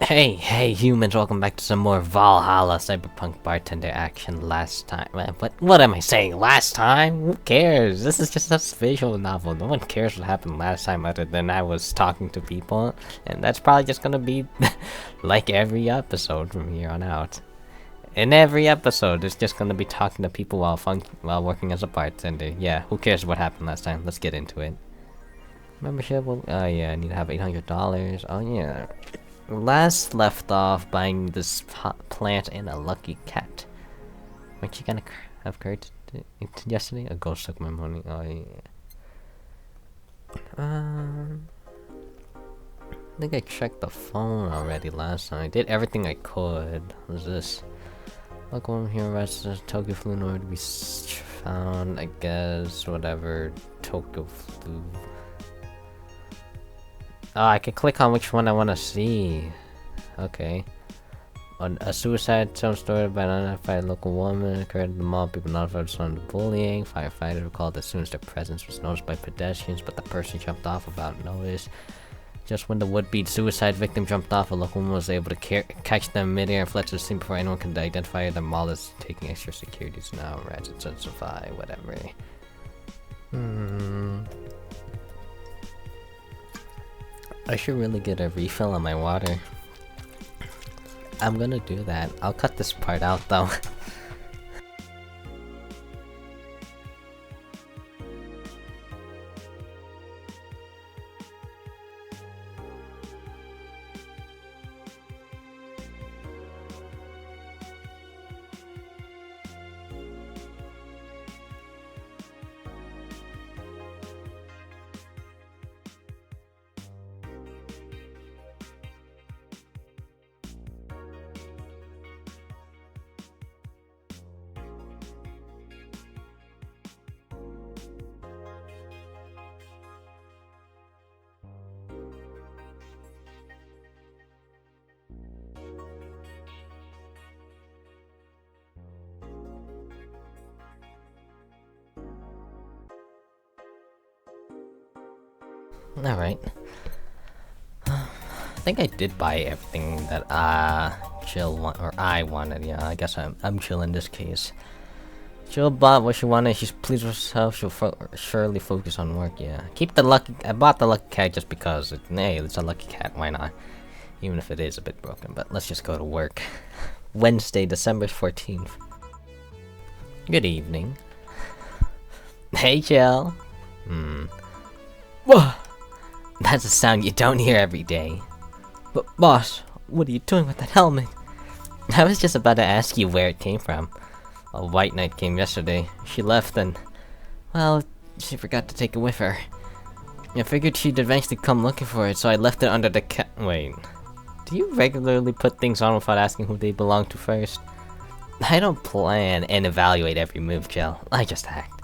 Hey humans, welcome back to some more Valhalla Cyberpunk Bartender action. Last time, what am I saying? Last time? Who cares? This is just a visual novel. No one cares what happened last time other than I was talking to people. And that's probably just gonna be like every episode from here on out. In every episode, it's just gonna be talking to people while working as a bartender. Yeah, who cares what happened last time? Let's get into it. Membership, oh yeah, I need to have $800. Oh yeah. Last left off buying this plant and a lucky cat. Weren't you gonna have cards yesterday? A ghost took my money. Oh yeah. I think I checked the phone already last time. I did everything I could. What is this? Welcome here, residents. Tokyo flu nowhere to be found. I guess whatever. Tokyo flu. Oh, I can click on which one I want to see. Okay. On a suicide some story by an unidentified local woman occurred in the mall. People notified of the bullying. Firefighter recalled that as soon as their presence was noticed by pedestrians, but the person jumped off without notice. Just when the would-be suicide victim jumped off, a local woman was able to catch them midair and fled to the scene before anyone could identify the mall is taking extra securities now. Ratchet justify, whatever. I should really get a refill on my water. I'm gonna do that. I'll cut this part out though. Alright. I think I did buy everything that I wanted. Yeah, I guess I'm chill in this case. Chill bought what she wanted. She's pleased with herself. She'll surely focus on work. Yeah. Keep the lucky. I bought the lucky cat just because. Hey, it's a lucky cat. Why not? Even if it is a bit broken. But let's just go to work. Wednesday, December 14th. Good evening. Hey, Jill. Whoa. That's a sound you don't hear every day. But boss, what are you doing with that helmet? I was just about to ask you where it came from. A white knight came yesterday. She left and, well, she forgot to take it with her. I figured she'd eventually come looking for it, so I left it under the wait. Do you regularly put things on without asking who they belong to first? I don't plan and evaluate every move, Jill. I just act.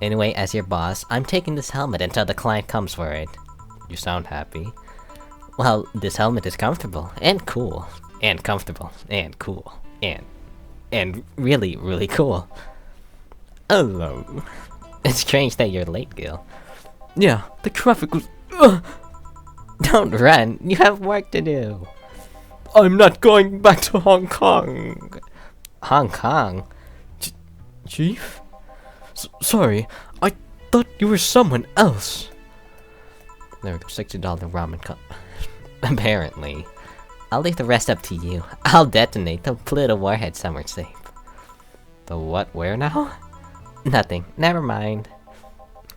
Anyway, as your boss, I'm taking this helmet until the client comes for it. You sound happy. Well, this helmet is comfortable, and cool, and comfortable, and cool, and really, really cool. Hello. It's strange that you're late, Gil. Yeah, the traffic was... Don't run, you have work to do. I'm not going back to Hong Kong. Hong Kong? Chief? Sorry, I thought you were someone else. There we go, $60 ramen cup. Apparently. I'll leave the rest up to you. I'll detonate the Pluto warhead somewhere safe. The what? Where now? Nothing. Never mind.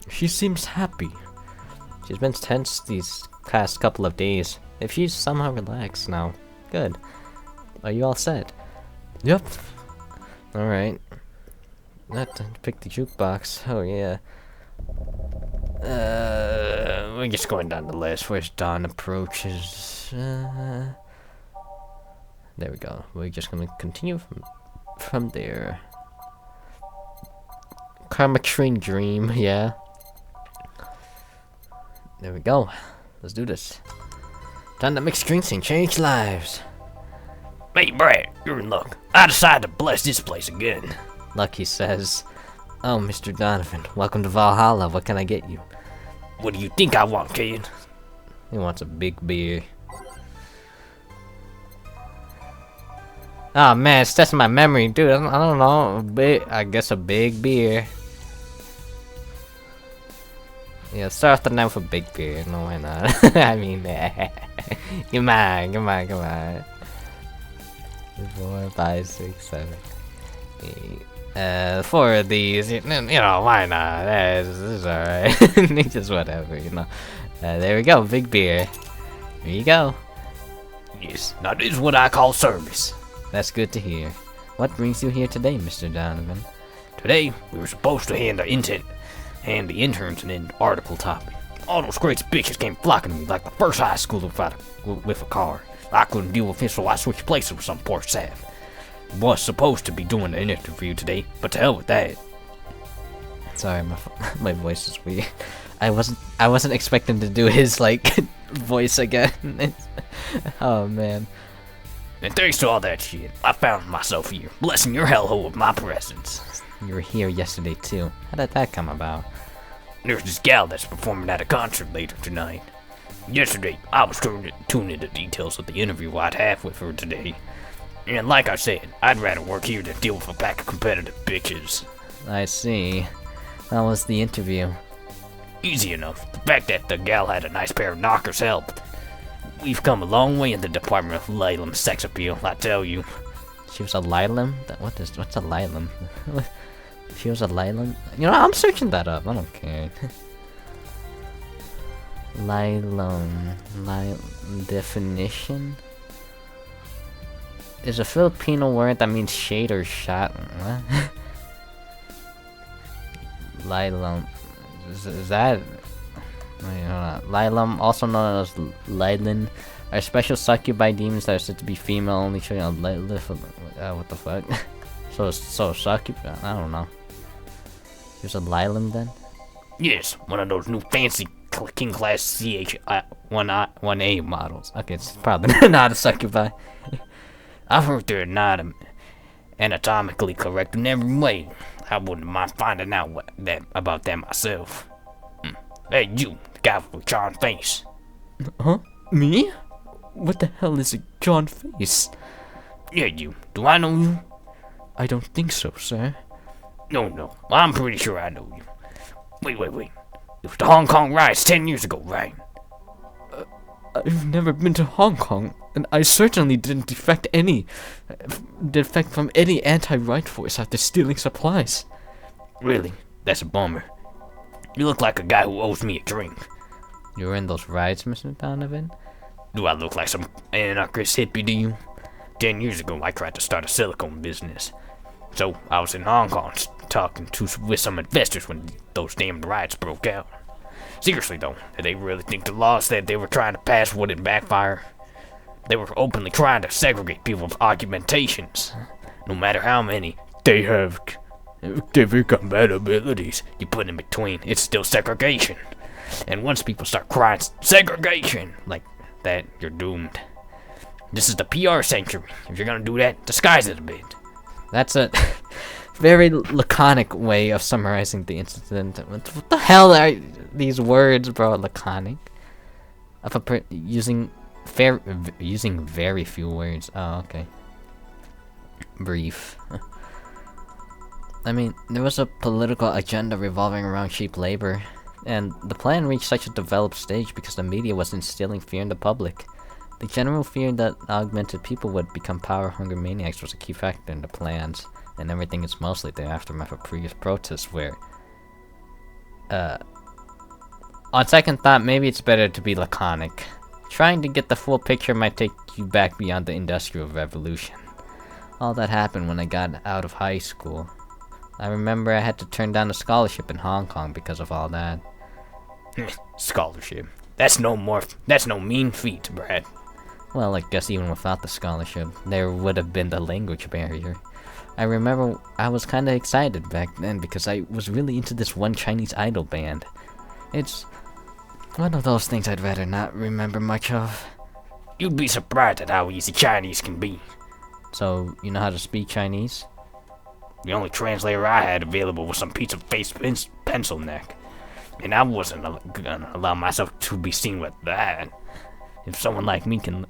She seems happy. She's been tense these past couple of days. If she's somehow relaxed now. Good. Are you all set? Yep. Alright. Let's pick the jukebox. Oh yeah. We're just going down the list. Where's Dawn approaches? There we go. We're just gonna continue from there. Karma Train Dream, yeah. There we go. Let's do this. Time to mix drinks and change lives. Hey, Brad, you're in luck. I decided to bless this place again. Lucky says, oh, Mr. Donovan, welcome to Valhalla. What can I get you? What do you think I want, kid? He wants a big beer. Oh man, it's testing my memory, dude. I don't know. I guess a big beer. Yeah, start off the night with a big beer. No, why not? I mean, come on. 4, 5, 6, 7, 8. 4 of these, you know, why not? This is alright. Just whatever, you know. There we go, big beer. Here you go. Yes, now this is what I call service. That's good to hear. What brings you here today, Mr. Donovan? Today, we were supposed to hand the interns an article topic. All those crazy bitches came flocking to me like the first high schooler with a car. I couldn't deal with it, so I switched places with some poor sap. Was supposed to be doing an interview today, but to hell with that. Sorry, my voice is weird. I wasn't expecting to do his like voice again. Oh man. And thanks to all that shit, I found myself here, blessing your hellhole with my presence. You were here yesterday too. How did that come about? There's this gal that's performing at a concert later tonight. Yesterday, I was tuning into details of the interview I'd have with her today. And like I said, I'd rather work here than deal with a pack of competitive bitches. I see. How was the interview? Easy enough. The fact that the gal had a nice pair of knockers helped. We've come a long way in the department of Lilam sex appeal, I tell you. She was a Lilam? What's a Lilam? She was a Lilam? You know, I'm searching that up. I don't care. Lilam. Definition? Is a Filipino word that means shade or shot. What? Lilam. Is that... Wait, hold on. Lilam, also known as Lilin, are special succubi demons that are said to be female, only showing a what the fuck? so succubi? I don't know. There's a Lilam then? Yes, one of those new fancy King Class CH1A models. Okay, it's probably not a succubi. I've heard they're not anatomically correct in every way. I wouldn't mind finding out about that myself. Hey, you, the guy with John Face. Huh? Me? What the hell is a John Face? Yeah, you. Do I know you? I don't think so, sir. No. I'm pretty sure I know you. Wait. It was the Hong Kong riots 10 years ago, right? I've never been to Hong Kong, and I certainly didn't defect from any anti-right force after stealing supplies. Really? That's a bummer. You look like a guy who owes me a drink. You were in those riots, Mr. Donovan? Do I look like some anarchist hippie to you? 10 years ago, I tried to start a silicone business. So, I was in Hong Kong talking with some investors when those damn riots broke out. Seriously though, did they really think the laws that they were trying to pass wouldn't backfire? They were openly trying to segregate people's argumentations. No matter how many they have compatibilities you put in between, it's still segregation. And once people start crying segregation like that, you're doomed. This is the PR century. If you're gonna do that, disguise it a bit. That's a very laconic way of summarizing the incident. What the hell are these words, bro? Laconic? Using very few words. Oh, okay. Brief. I mean, there was a political agenda revolving around cheap labor, and the plan reached such a developed stage because the media was instilling fear in the public. The general fear that augmented people would become power-hungry maniacs was a key factor in the plans, and everything is mostly the aftermath of previous protests where, on second thought, maybe it's better to be laconic. Trying to get the full picture might take you back beyond the Industrial Revolution. All that happened when I got out of high school. I remember I had to turn down a scholarship in Hong Kong because of all that. Scholarship? That's no mean feat, Brad. Well, I guess even without the scholarship, there would have been the language barrier. I remember I was kinda excited back then because I was really into this one Chinese idol band. It's one of those things I'd rather not remember much of. You'd be surprised at how easy Chinese can be. So, you know how to speak Chinese? The only translator I had available was some piece of face pencil neck. And I wasn't gonna allow myself to be seen with that. If someone like me can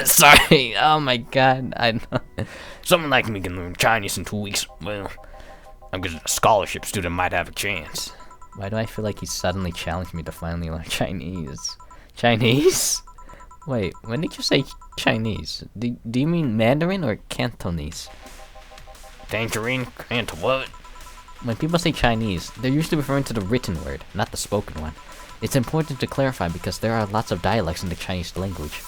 Sorry. Oh my god. I know. Someone like me can learn Chinese in 2 weeks. Well, I'm guessing a scholarship student might have a chance. Why do I feel like he suddenly challenged me to finally learn Chinese? Chinese? Wait, when did you say Chinese? Do you mean Mandarin or Cantonese? Tangerine? And to what? When people say Chinese, they're usually referring to the written word, not the spoken one. It's important to clarify because there are lots of dialects in the Chinese language.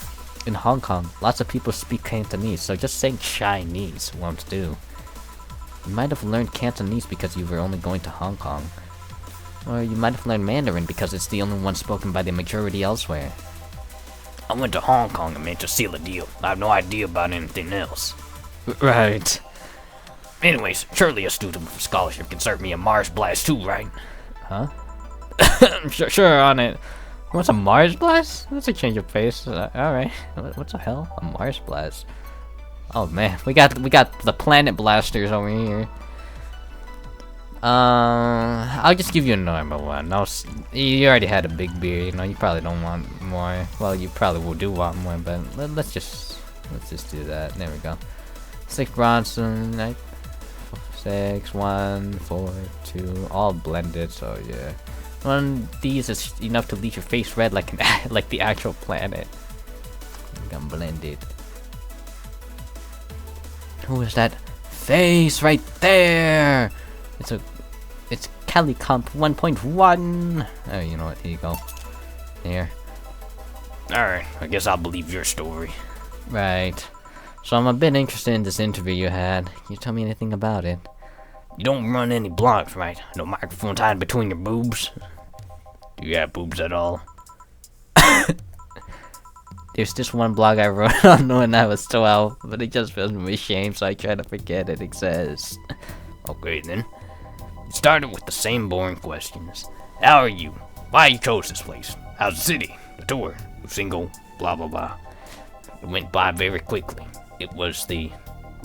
In Hong Kong, lots of people speak Cantonese, so just saying Chinese won't do. You might have learned Cantonese because you were only going to Hong Kong. Or you might have learned Mandarin because it's the only one spoken by the majority elsewhere. I went to Hong Kong and meant to seal a deal. I have no idea about anything else. Right. Anyways, surely a student with a scholarship can serve me a Mars Blast too, right? Huh? Sure, on it. What's a Mars Blast? That's a change of pace. Alright. What the hell? A Mars Blast? Oh man, we got the planet blasters over here. I'll just give you a normal one. You already had a big beard, you know. You probably don't want more. Well, you probably do want more, but let's just do that. There we go. 6 Bronson, 6, 1, 4, 2, all blended. So yeah, one of these is enough to leave your face red like like the actual planet. I'm blended. Who is that face right there? It's Calicomp 1.1. Oh, you know what? Here you go. Here. Alright, I guess I'll believe your story. Right. So I'm a bit interested in this interview you had. Can you tell me anything about it? You don't run any blogs, right? No microphone tied between your boobs? Do you have boobs at all? There's this one blog I wrote on when I was 12, but it just fills me with shame, so I try to forget it exists. Okay then. It started with the same boring questions. How are you? Why you chose this place? How's the city? The tour? You single? Blah blah blah. It went by very quickly. It was the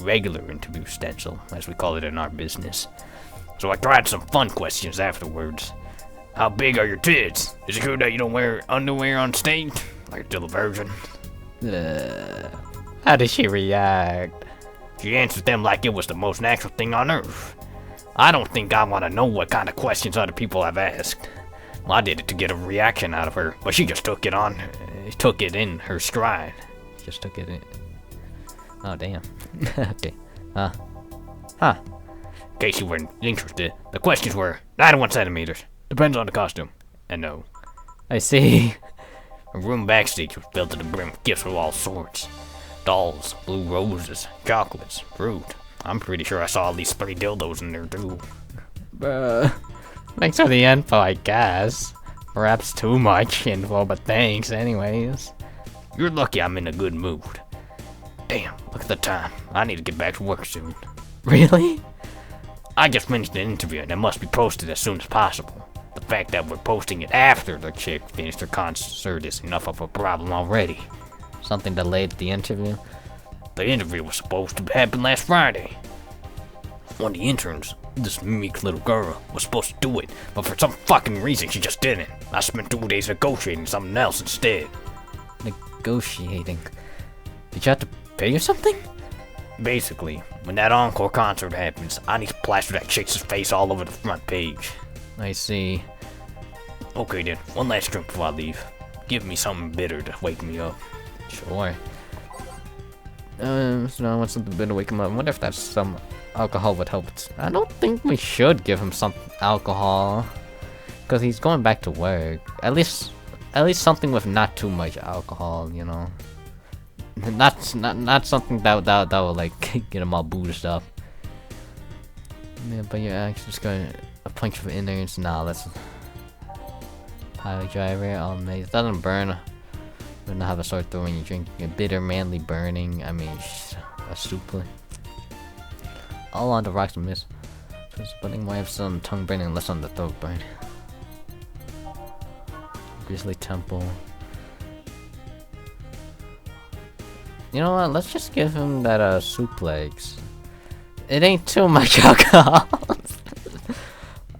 regular interview stencil, as we call it in our business. So I tried some fun questions afterwards. How big are your tits? Is it good that you don't wear underwear on stage? Like you're still a virgin? How did she react? She answered them like it was the most natural thing on earth. I don't think I want to know what kind of questions other people have asked. Well, I did it to get a reaction out of her, but she just took it in her stride. Just took it in. Oh, damn. Okay. Huh. In case you weren't interested, the questions were 91 centimeters. Depends on the costume. And no. I see. A room backstage was filled to the brim with gifts of all sorts. Dolls, blue roses, chocolates, fruit. I'm pretty sure I saw at least 3 dildos in there too. Thanks for the info, I guess. Perhaps too much info, but thanks anyways. You're lucky I'm in a good mood. Damn, look at the time. I need to get back to work soon. Really? I just finished an interview and it must be posted as soon as possible. The fact that we're posting it after the chick finished her concert is enough of a problem already. Something delayed the interview? The interview was supposed to happen last Friday. One of the interns, this meek little girl, was supposed to do it, but for some fucking reason she just didn't. I spent 2 days negotiating something else instead. Negotiating? Did you have to pay or something? Basically, when that encore concert happens, I need to plaster that chick's face all over the front page. I see. Okay then, one last drink before I leave. Give me something bitter to wake me up. Sure. So I want something bitter to wake him up. I wonder if that's some alcohol would help. I don't think we should give him some alcohol, because he's going back to work. At least something with not too much alcohol, you know. Not something that will like get him all boozed up. Yeah, but you're actually just going a punch of innards. Nah, that's pile driver. Oh man, it doesn't burn. You don't have a sore throat when you drink a bitter, manly burning. I mean, a soup. All on the rocks and mist. So it's putting more emphasis on the tongue burning and less on the throat burn. Grizzly Temple. You know what? Let's just give him that suplex. It ain't too much alcohol.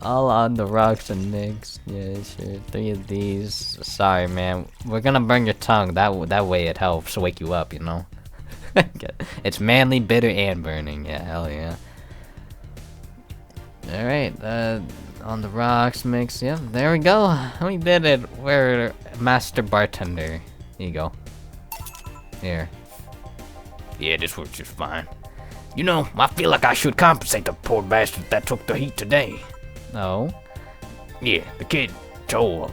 All on the rocks and nicks. Yeah, sure. 3 of these. Sorry, man. We're gonna burn your tongue. That way it helps wake you up, you know? It's manly, bitter, and burning. Yeah, hell yeah. Alright, on the rocks mix. Yeah, there we go. We did it. We're master bartender. Here you go. Here. Yeah, this works just fine. You know, I feel like I should compensate the poor bastard that took the heat today. Oh? Yeah, the kid, Joel,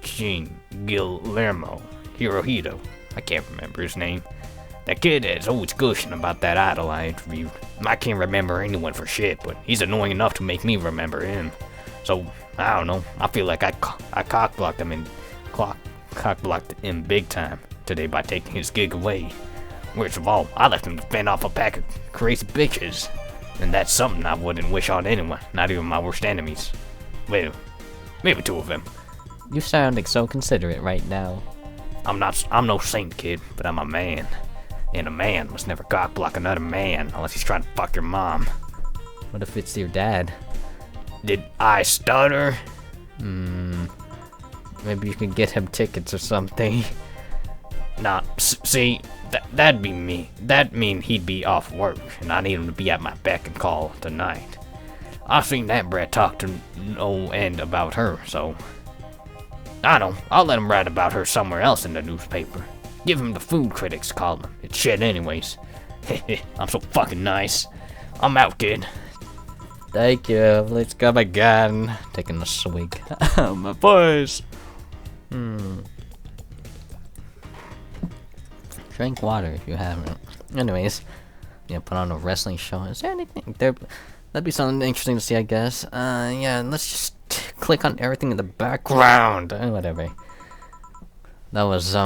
Jean, Guillermo, Hirohito. I can't remember his name. That kid is always gushing about that idol I interviewed. I can't remember anyone for shit, but he's annoying enough to make me remember him. So, I don't know. I feel like I cock-blocked him big time today by taking his gig away. Worst of all, I left him to fend off a pack of crazy bitches. And that's something I wouldn't wish on anyone, not even my worst enemies. Well, maybe 2 of them. You sounding so considerate right now. I'm no saint, kid, but I'm a man. And a man must never cock-block another man unless he's trying to fuck your mom. What if it's your dad? Did I stutter? Maybe you can get him tickets or something. Nah, see, that'd be me. That'd mean he'd be off work, and I need him to be at my beck and call tonight. I've seen that brat talk to no end about her, so... I know, I'll let him write about her somewhere else in the newspaper. Give him the food critics column. It's shit anyways. I'm so fucking nice. I'm out, kid. Thank you. Let's go again. Taking a swig. My voice. Drink water if you haven't. Anyways, yeah, put on a wrestling show. Is there anything there? That'd be something interesting to see, I guess. Yeah, let's just click on everything in the background. Whatever. That was,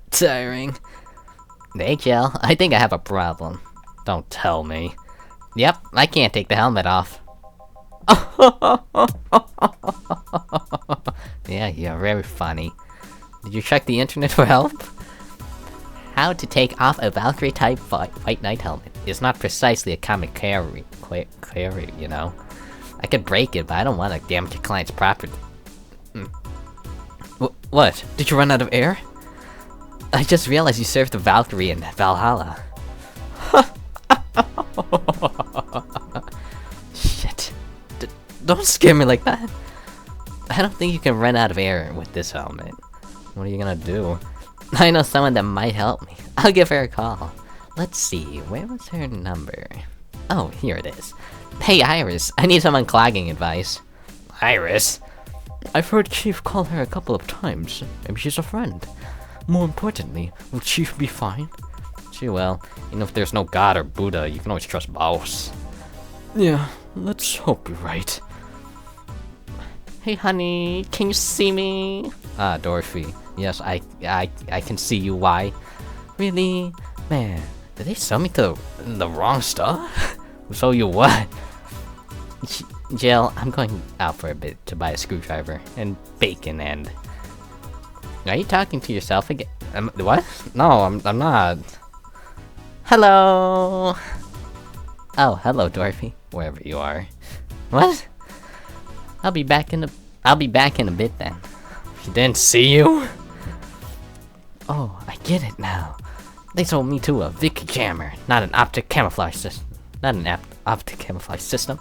tiring. Hey, Jill, I think I have a problem. Don't tell me. Yep, I can't take the helmet off. Yeah, you're very funny. Did you check the internet for help? How to take off a Valkyrie-type White Knight helmet is not precisely a common query, you know? I could break it, but I don't want to damage your client's property. What? Did you run out of air? I just realized you served the Valkyrie in Valhalla. Shit. Don't scare me like that. I don't think you can run out of air with this helmet. What are you gonna do? I know someone that might help me. I'll give her a call. Let's see, where was her number? Oh, here it is. Hey Iris, I need some unclogging advice. Iris? I've heard Chief call her a couple of times. Maybe she's a friend. More importantly, will Chief be fine? She will. You know, if there's no God or Buddha, you can always trust Boss. Yeah, let's hope you're right. Hey honey, can you see me? Ah, Dorothy. Yes, I can see you. Why? Really? Man, did they sell me to the wrong stuff? Show you what? Jill, I'm going out for a bit to buy a screwdriver and bacon and... Are you talking to yourself again? What? No, I'm not. Hello! Oh, hello, Dorothy. Wherever you are. What? I'll be back in a bit then. She didn't see you? Oh, I get it now. They sold me to a Vic jammer, not an optic camouflage system. Optic camouflage system.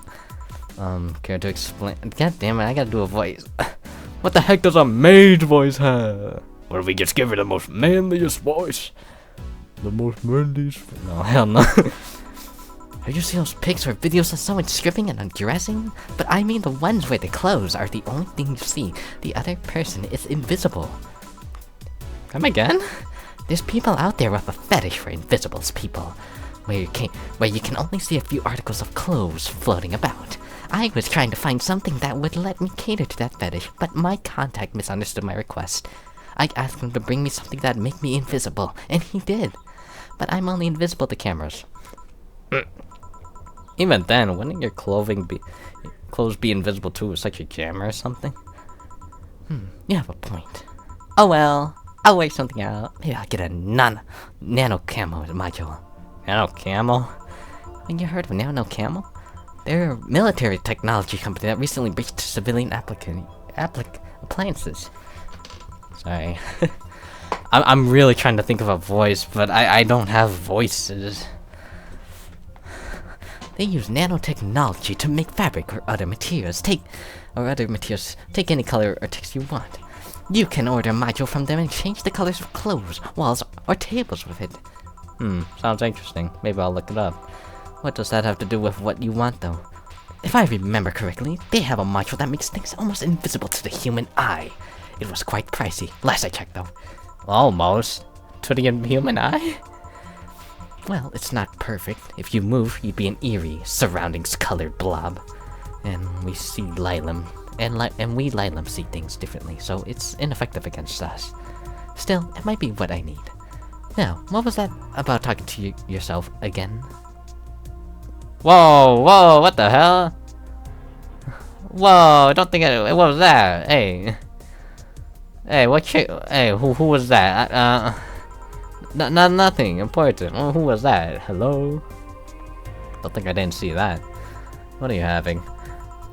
Care to explain? God damn it, I gotta do a voice. What the heck does a mage voice have? What if we just give her the most manliest voice? The most manliest? No, hell no. Have you seen those pics or videos of someone stripping and undressing? But I mean the ones where the clothes are the only thing you see. The other person is invisible. Come again? There's people out there with a fetish for invisibles, people. Where you can only see a few articles of clothes floating about. I was trying to find something that would let me cater to that fetish, but my contact misunderstood my request. I asked him to bring me something that'd make me invisible, and he did. But I'm only invisible to cameras. Even then, wouldn't your clothes be invisible too with such a jammer or something? You have a point. Oh well, I'll work something out. Maybe I'll get a nano camo module. Nano camo? Have you heard of nano camo? They're a military technology company that recently breached civilian appliances. Sorry. I'm really trying to think of a voice, but I don't have voices. They use nanotechnology to make fabric or other materials. Take any color or text you want. You can order a module from them and change the colors of clothes, walls, or tables with it. Sounds interesting. Maybe I'll look it up. What does that have to do with what you want, though? If I remember correctly, they have a module that makes things almost invisible to the human eye. It was quite pricey, last I checked, though. Almost? To the human eye? Well, it's not perfect. If you move, you'd be an eerie, surroundings-colored blob. And we see Lilam, and we Lilam see things differently, so it's ineffective against us. Still, it might be what I need. Now, what was that about talking to yourself again? Whoa, what the hell? Whoa, I don't think what was that? Hey, who was that? Nothing important. Who was that? Hello? Don't think I didn't see that. What are you having?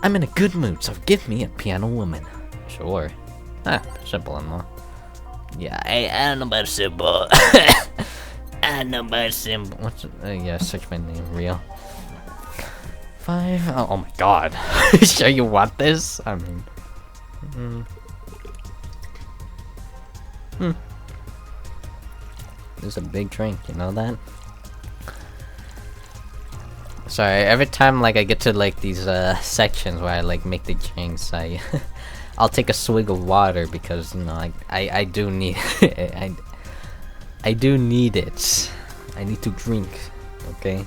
I'm in a good mood, so give me a piano woman. Sure. Simple enough. Yeah, I don't know about simple. I don't know about simple. What's yeah, search my name, real. 5. Oh my god. Sure you want this? I mean. This is a big drink, you know that? Sorry, every time like I get to like these sections where I like make the drinks, I'll take a swig of water because you know I do need it. I do need it. I need to drink. Okay.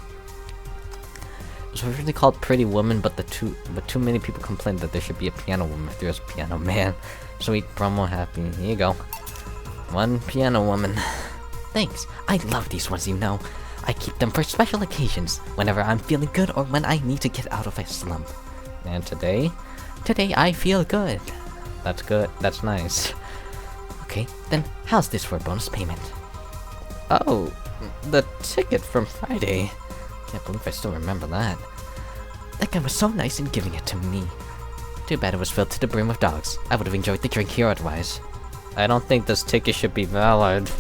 It was originally called Pretty Woman, but too many people complained that there should be a piano woman if there's a piano man. Sweet promo happy. Here you go. One piano woman. Thanks. I love these ones, you know. I keep them for special occasions, whenever I'm feeling good or when I need to get out of a slump. And today I feel good. That's good. That's nice. Okay, then how's this for a bonus payment? Oh, the ticket from Friday. Can't believe I still remember that. That guy was so nice in giving it to me. Too bad it was filled to the brim with dogs. I would have enjoyed the drink here otherwise. I don't think this ticket should be valid.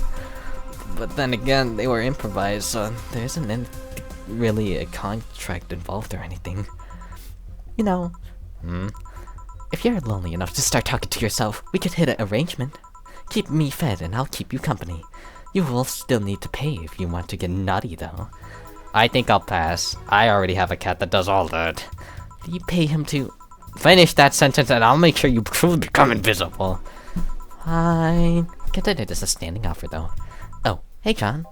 But then again, they were improvised, so there isn't really a contract involved or anything. You know, if you're lonely enough to start talking to yourself, we could hit an arrangement. Keep me fed and I'll keep you company. You will still need to pay if you want to get naughty, though. I think I'll pass. I already have a cat that does all that. Do you pay him to finish that sentence and I'll make sure you truly become invisible? Fine. Consider this a standing offer, though. Oh, hey, John.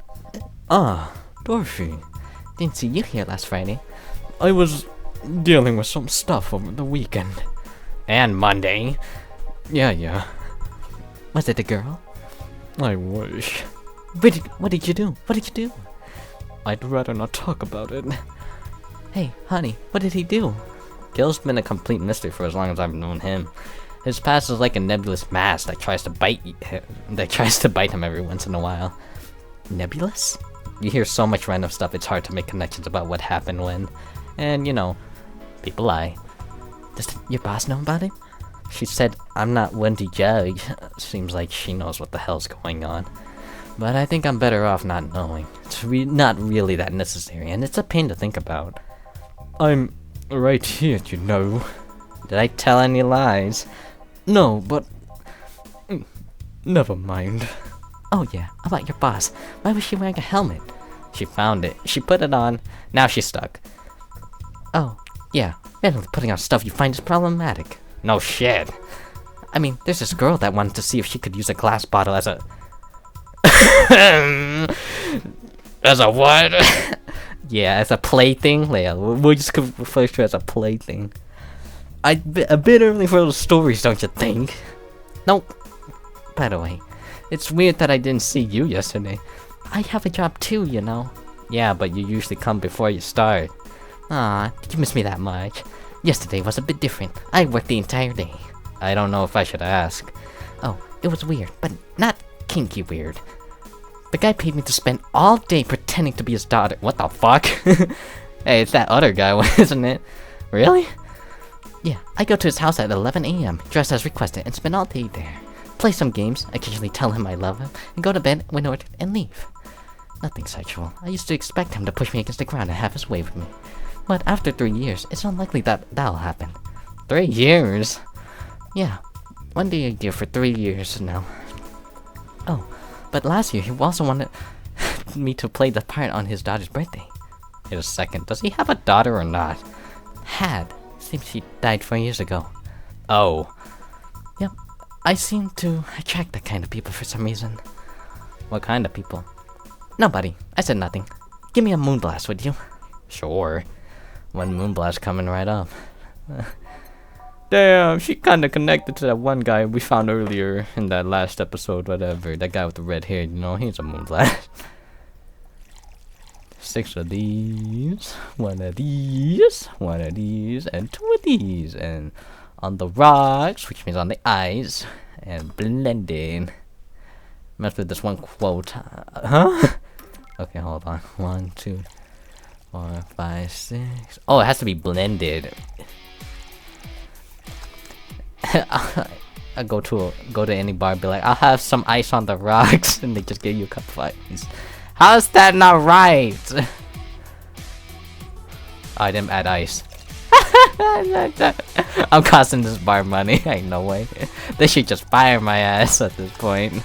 Dorothy. Didn't see you here last Friday. I was dealing with some stuff over the weekend. And Monday. Yeah. Was it a girl? I wish. What did you do? I'd rather not talk about it. Hey, honey, what did he do? Gil's been a complete mystery for as long as I've known him. His past is like a nebulous mass that tries to bite him every once in a while. Nebulous? You hear so much random stuff, it's hard to make connections about what happened when. And, you know, people lie. Does your boss know about it? She said, I'm not one to judge. Seems like she knows what the hell's going on. But I think I'm better off not knowing. It's not really that necessary, and it's a pain to think about. I'm right here, you know. Did I tell any lies? No, but never mind. Oh yeah, about your boss. Why was she wearing a helmet? She found it. She put it on. Now she's stuck. Oh, yeah. Randomly putting on stuff you find is problematic. No shit. I mean, there's this girl that wanted to see if she could use a glass bottle as a... As a what? Yeah, as a plaything. Yeah, we'll just refer to it as a plaything. A bit early for those stories, don't you think? Nope. By the way, it's weird that I didn't see you yesterday. I have a job too, you know. Yeah, but you usually come before you start. Aw, did you miss me that much? Yesterday was a bit different. I worked the entire day. I don't know if I should ask. Oh, it was weird, but not kinky weird. The guy paid me to spend all day pretending to be his daughter. What the fuck? Hey, it's that other guy, isn't it? Really? Yeah, I go to his house at 11 a.m., dress as requested, and spend all day there. Play some games, occasionally tell him I love him, and go to bed when ordered and leave. Nothing sexual. I used to expect him to push me against the ground and have his way with me. But after 3 years, it's unlikely that that'll happen. 3 years? Yeah, 1 day a year for 3 years now. Oh, but last year he also wanted me to play the part on his daughter's birthday. Wait a second, does he have a daughter or not? Had. Seems she died 4 years ago. Oh. Yep, I seem to attract that kind of people for some reason. What kind of people? Nobody. I said nothing. Give me a moonblast, would you? Sure. One moonblast coming right up. Damn, she kinda connected to that one guy we found earlier in that last episode, whatever. That guy with the red hair, you know, he's a moonblast. 6 of these, 1 of these, 1 of these, and 2 of these. And on the rocks, which means on the ice, and blending. Mess with this one quote. Huh? Okay, hold on. 1, 2, 4, 5, 6. Oh, it has to be blended. I go to any bar, be like, I'll have some ice on the rocks, and they just give you a cup of ice. How's that not right? Item add ice. I'm costing this bar money. Ain't no way. They should just fire my ass at this point.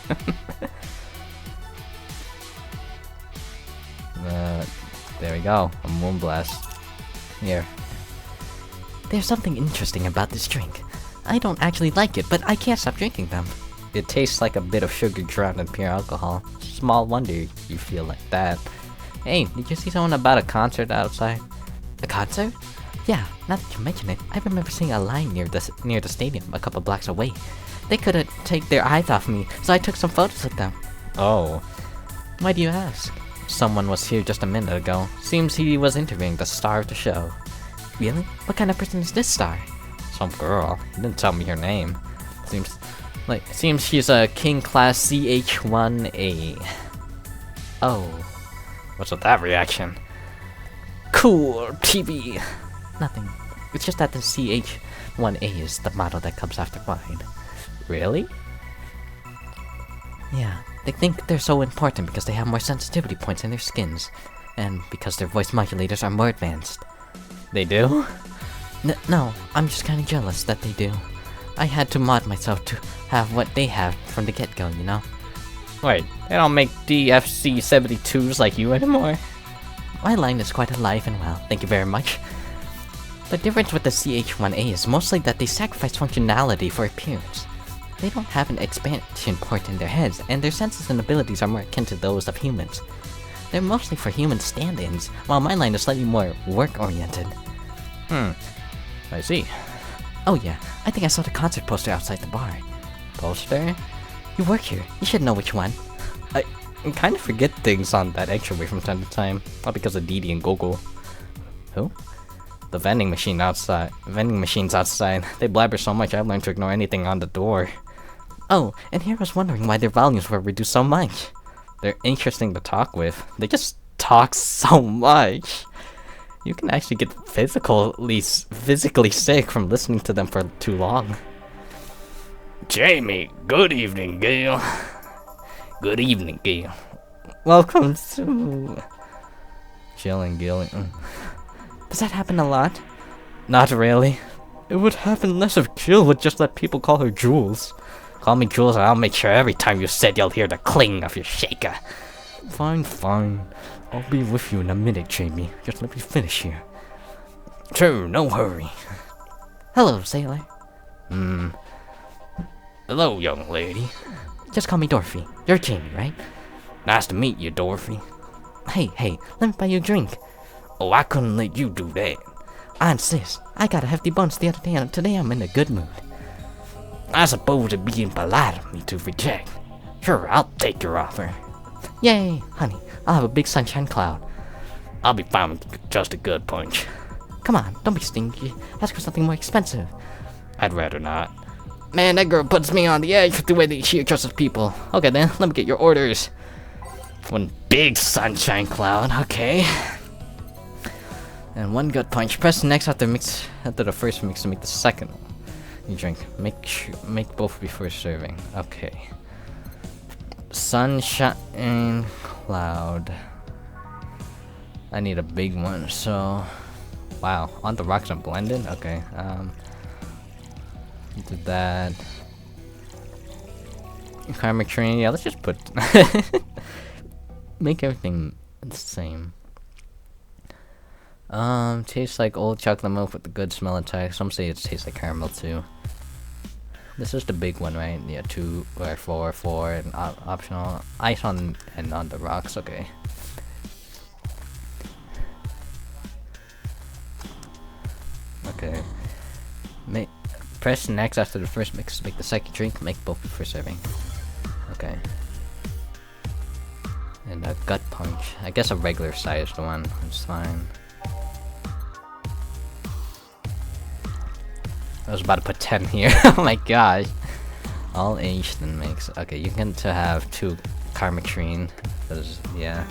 There we go. A moonblast. Here. There's something interesting about this drink. I don't actually like it, but I can't stop drinking them. It tastes like a bit of sugar drowned in pure alcohol. Small wonder you feel like that. Hey, did you see someone about a concert outside? A concert? Yeah, now that you mention it, I remember seeing a line near the stadium a couple blocks away. They couldn't take their eyes off me, so I took some photos with them. Oh. Why do you ask? Someone was here just a minute ago. Seems he was interviewing the star of the show. Really? What kind of person is this star? Some girl. He didn't tell me her name. Seems she's a King Class CH-1A. Oh. What's with that reaction? Cool TV. Nothing. It's just that the CH-1A is the model that comes after mine. Really? Yeah. They think they're so important because they have more sensitivity points in their skins. And because their voice modulators are more advanced. They do? No, I'm just kinda jealous that they do. I had to mod myself to have what they have from the get-go, you know? Wait, they don't make DFC-72s like you anymore? My line is quite alive and well, thank you very much. The difference with the CH-1A is mostly that they sacrifice functionality for appearance. They don't have an expansion port in their heads, and their senses and abilities are more akin to those of humans. They're mostly for human stand-ins, while my line is slightly more work-oriented. I see. Oh yeah, I think I saw the concert poster outside the bar. Poster? You work here, you should know which one. I kind of forget things on that extra way from time to time. Not because of Didi and Gogo. Who? The vending machines outside. They blabber so much I've learned to ignore anything on the door. Oh, and here I was wondering why their volumes were reduced so much. They're interesting to talk with. They just talk so much. You can actually get physically sick from listening to them for too long. Jamie, good evening, Gail. Good evening, Gail. Welcome to... Chilling, Gil. Does that happen a lot? Not really. It would happen less if Jill would just let people call her Jules. Call me Jules and I'll make sure every time you said you'll hear the cling of your shaker. Fine. I'll be with you in a minute, Jamie. Just let me finish here. Sure, no hurry. Hello, sailor. Hello, young lady. Just call me Dorothy. You're Jamie, right? Nice to meet you, Dorothy. Hey, let me buy you a drink. Oh, I couldn't let you do that. I insist. I got a hefty bonus the other day and today I'm in a good mood. I suppose it'd be impolite of me to reject. Sure, I'll take your offer. Yay, honey. I'll have a big sunshine cloud. I'll be fine with just a good punch. Come on, don't be stingy. Ask for something more expensive. I'd rather not. Man, that girl puts me on the edge with the way that she addresses people. Okay then, let me get your orders. One big sunshine cloud, okay. And 1 gut punch. Press next after the first mix to make the second one. You drink. Make both before serving. Okay. Sunshine cloud. I need a big one, so wow. On the rocks and blended? Okay. Do that. Karmic train, yeah, let's just put make everything the same. Tastes like old chocolate milk with a good smell attack. Some say it tastes like caramel too. This is the big one, right? Yeah, 2 or 4, and optional ice on and on the rocks. Okay. Okay. Press next after the first mix to make the second drink. Make both before serving. Okay. And a gut punch. I guess a regular sized one. It's fine. I was about to put 10 here. Oh my gosh. All Asian makes. Okay, you can to have 2 karmic treen. Yeah.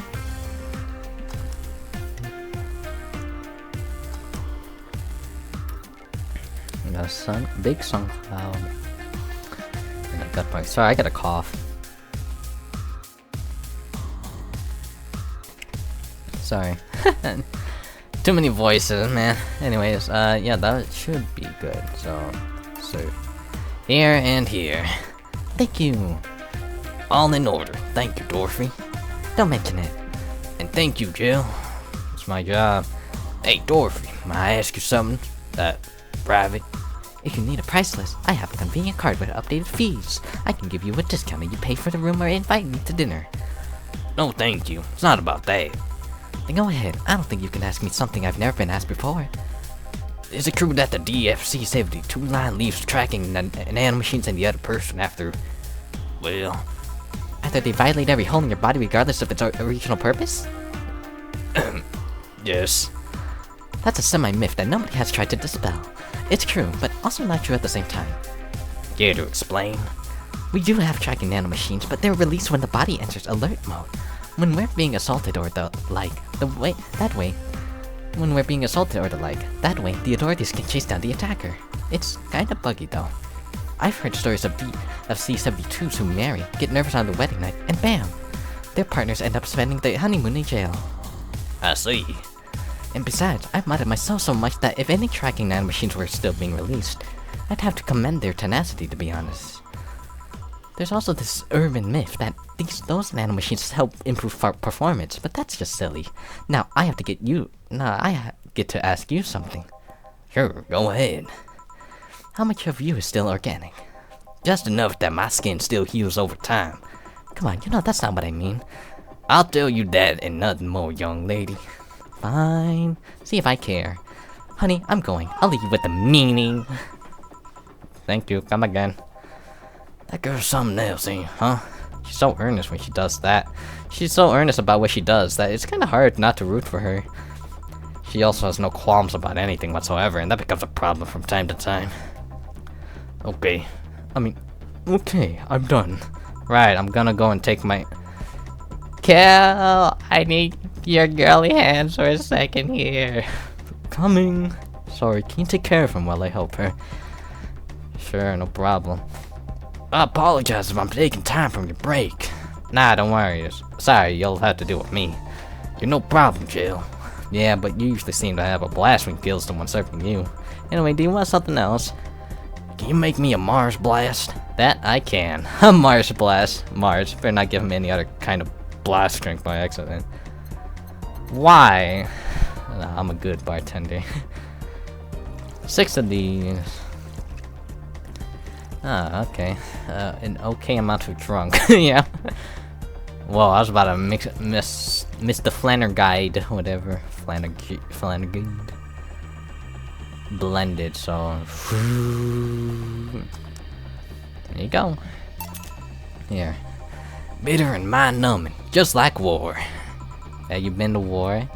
And a big sun cloud. And a gut punch. Sorry, I got a cough. Sorry. Too many voices, man. Anyways, yeah, that should be good. So here and here. Thank you. All in order. Thank you, Dorothy. Don't mention it. And thank you, Jill. It's my job. Hey, Dorothy, may I ask you something? Private? If you need a price list, I have a convenient card with updated fees. I can give you a discount if you pay for the room or invite me to dinner. No, thank you. It's not about that. Then go ahead. I don't think you can ask me something I've never been asked before. Is it true that the DFC-72 line leaves tracking nanomachines and the other person after they violate every hole in your body regardless of its original purpose? Yes. That's a semi-myth that nobody has tried to dispel. It's true, but also not true at the same time. Care to explain? We do have tracking nanomachines, but they're released when the body enters alert mode. When we're being assaulted or the like, that way, the authorities can chase down the attacker. It's kinda buggy though. I've heard stories of C-72s who marry, get nervous on the wedding night, and bam! Their partners end up spending their honeymoon in jail. I see. And besides, I've modded myself so much that if any tracking nanomachines were still being released, I'd have to commend their tenacity, to be honest. There's also this urban myth that those nanomachines help improve performance, but that's just silly. Now, I get to ask you something. Sure, go ahead. How much of you is still organic? Just enough that my skin still heals over time. Come on, you know that's not what I mean. I'll tell you that and nothing more, young lady. Fine. See if I care. Honey, I'm going. I'll leave you with the meaning. Thank you, come again. That girl's something else, ain't huh? She's so earnest when she does that. She's so earnest about what she does that it's kinda hard not to root for her. She also has no qualms about anything whatsoever, and that becomes a problem from time to time. Okay. Okay, I'm done. Right, I'm gonna go and take my... Kel, I need your girly hands for a second here. Coming. Sorry, can you take care of him while I help her? Sure, no problem. I apologize if I'm taking time from your break. Nah, don't worry. Sorry, you'll have to deal with me. You're no problem, Jill. Yeah, but you usually seem to have a blast when you kill someone serving you. Anyway, do you want something else? Can you make me a Mars blast? That I can. A Mars blast. Mars. Better not give him any other kind of blast drink by accident. Why? Nah, I'm a good bartender. 6 of these. Ah, okay. An okay amount of drunk. Yeah. Whoa, I was about to miss the Flanner whatever. Flanner blended, so there you go. Here. Bitter and mind-numbing, just like war. Have you been to war?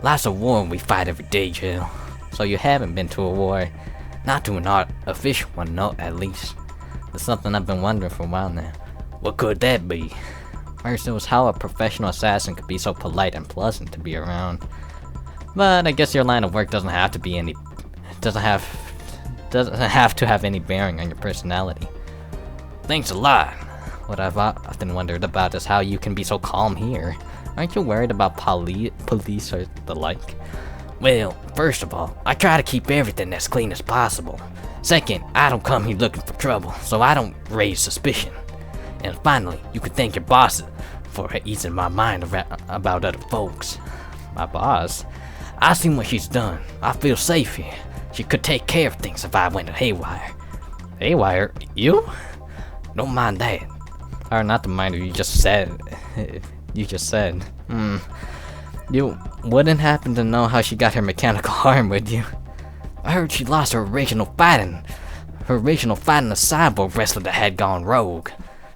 Lots of war we fight every day, Jill. So you haven't been to a war? Not to an official one, no, at least. That's something I've been wondering for a while now. What could that be? First, it was how a professional assassin could be so polite and pleasant to be around. But I guess your line of work doesn't have to have any bearing on your personality. Thanks a lot. What I've often wondered about is how you can be so calm here. Aren't you worried about police or the like? Well, first of all, I try to keep everything as clean as possible. Second, I don't come here looking for trouble, so I don't raise suspicion. And finally, you can thank your boss for easing my mind about other folks. My boss? I've seen what she's done. I feel safe here. She could take care of things if I went haywire. Haywire? You? Don't mind that. Or not to mind what you just said. You wouldn't happen to know how she got her mechanical arm, would you? I heard she lost her original fight in a cyborg wrestler that had gone rogue.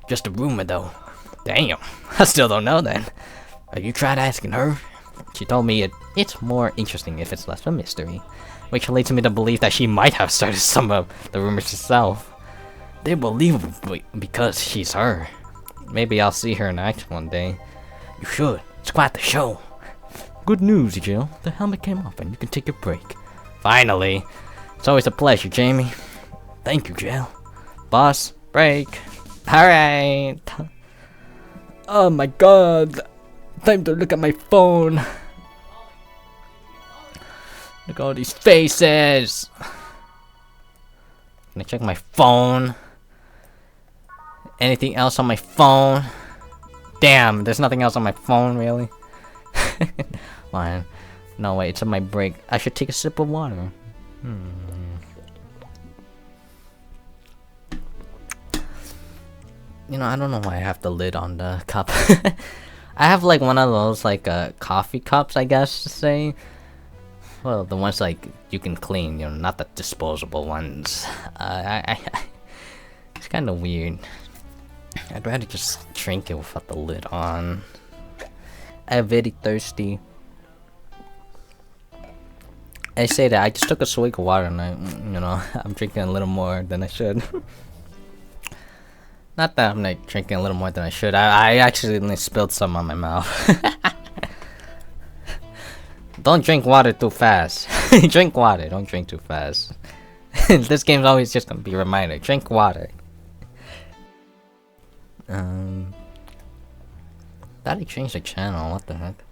Just a rumor though. Damn, I still don't know then. Have you tried asking her? She told me it's more interesting if it's less of a mystery, which leads me to believe that she might have started some of the rumors herself. They're believable because she's her. Maybe I'll see her in action one day. You should. It's quite the show. Good news, Jill. The helmet came off and you can take a break. Finally. It's always a pleasure, Jamie. Thank you, Jill. Boss, break. Alright. Oh my god. Time to look at my phone. Look at all these faces. Can I check my phone? Anything else on my phone? Damn, there's nothing else on my phone, really? Fine. No, wait, it's on my break. I should take a sip of water. You know, I don't know why I have the lid on the cup. I have like one of those like coffee cups, I guess to say. Well, the ones like you can clean, you know, not the disposable ones. It's kind of weird. I'd rather just drink it without the lid on. I'm very thirsty. I say that I just took a swig of water and I'm drinking a little more than I should. Not that I'm like drinking a little more than I should. I accidentally spilled some on my mouth. Don't drink water too fast. Drink water, don't drink too fast. This game's always just gonna be a reminder. Drink water. Thought he changed the channel, what the heck?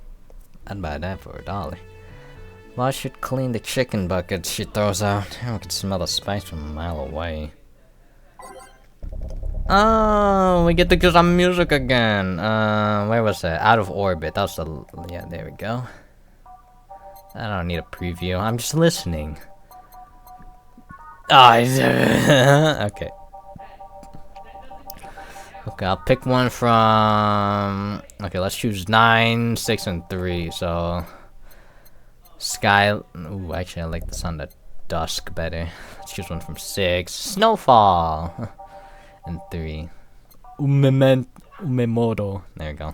I'd buy that for $1. Well, I should clean the chicken buckets she throws out. I can smell the spice from a mile away. Oh, we get to get some music again. Where was that? Out of Orbit. That was the... Yeah, there we go. I don't need a preview. I'm just listening. Okay. Okay, I'll pick one from... Okay, let's choose 9, 6, and 3. So... Sky... Ooh, actually I like the sun at dusk better. Let's choose one from 6. Snowfall! And 3. Umemoto. There we go.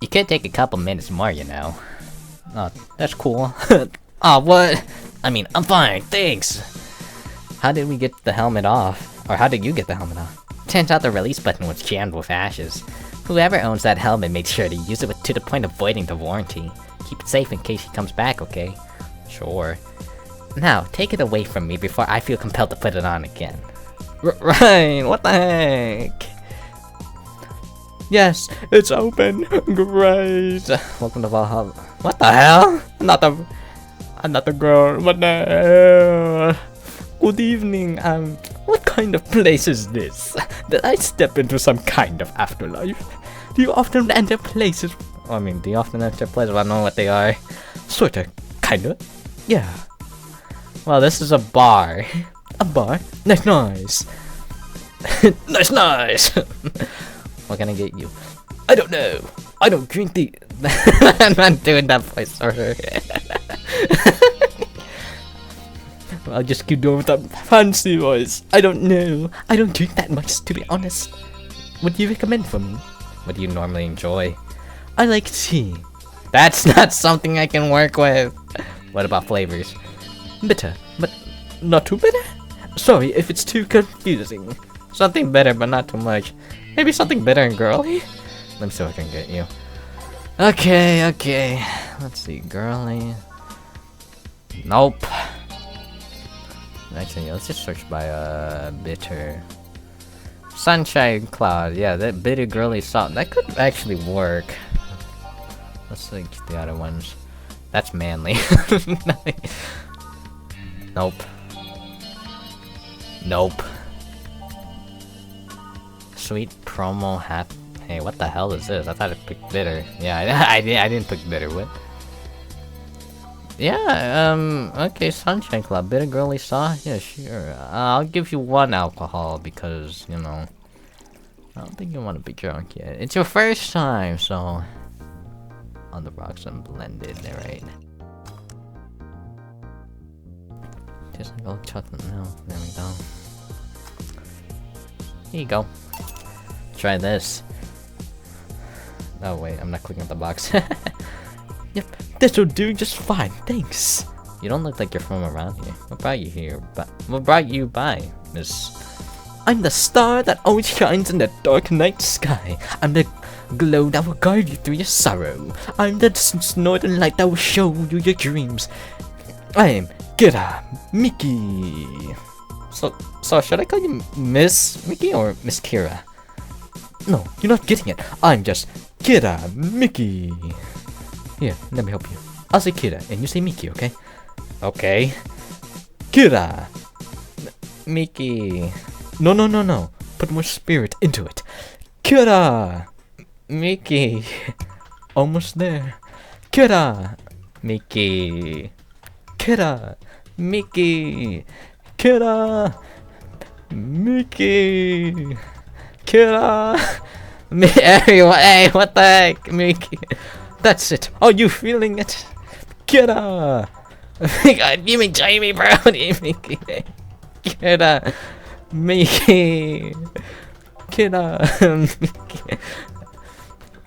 You could take a couple minutes more, you know. Oh, that's cool. Oh, what? I mean, I'm fine, thanks! How did we get the helmet off? Or how did you get the helmet off? Turns out the release button was jammed with ashes. Whoever owns that helmet made sure to use it to the point of voiding the warranty. Keep it safe in case he comes back, okay? Sure. Now, take it away from me before I feel compelled to put it on again. Right, what the heck? Yes, it's open. Great. Welcome to Valhalla. What the hell? I'm not the girl. What the hell? Good evening. What kind of place is this? Did I step into some kind of afterlife? Do you often enter places? I mean, do you often enter places? I don't know what they are. Sorta. Kinda. Yeah. Well, this is a bar. A bar? Nice, nice. Nice. What can I get you? I don't know. I don't drink the... I'm not doing that voice, sorry. I'll just keep doing with that fancy voice. I don't know. I don't drink that much, to be honest. What do you recommend for me? What do you normally enjoy? I like tea. That's not something I can work with. What about flavors? Bitter, but not too bitter? Sorry if it's too confusing. Something bitter, but not too much. Maybe something bitter and girly? Let me see what I can get you. Okay, okay. Let's see, girly. Nope. Actually, let's just search by bitter. Sunshine Cloud. Yeah, that bitter girly salt. That could actually work. Let's think the other ones. That's manly. Nope. Nope. Sweet promo hat. Hey, what the hell is this? I thought I picked bitter. Yeah, I didn't pick bitter. What? Yeah, okay, Sunshine Club, bitter girly saw? Yeah, sure. I'll give you 1 alcohol because, you know, I don't think you want to be drunk yet. It's your first time, so... On the rocks and blended, alright. Just like old chocolate milk, there we go. Here you go. Try this. Oh wait, I'm not clicking on the box. Yep, this'll do just fine, thanks. You don't look like you're from around here. What brought you here? What brought you by, miss? I'm the star that always shines in the dark night sky. I'm the glow that will guide you through your sorrow. I'm the northern light that will show you your dreams. I am Kira Miki. So should I call you Miss Miki or Miss Kira? No, you're not getting it. I'm just Kira Miki. Here, let me help you. I'll say Kira, and you say Miki, okay? Okay. Kira! Miki. No. Put more spirit into it. Kira! Miki. Almost there. Kira! Miki. Kira! Miki. Kira! Miki. Kira! Everyone, hey, what the heck? Miki. That's it. Are you feeling it? Kira! You mean Jamie, bro? Miki. Kira! Miki! Kira! Miki.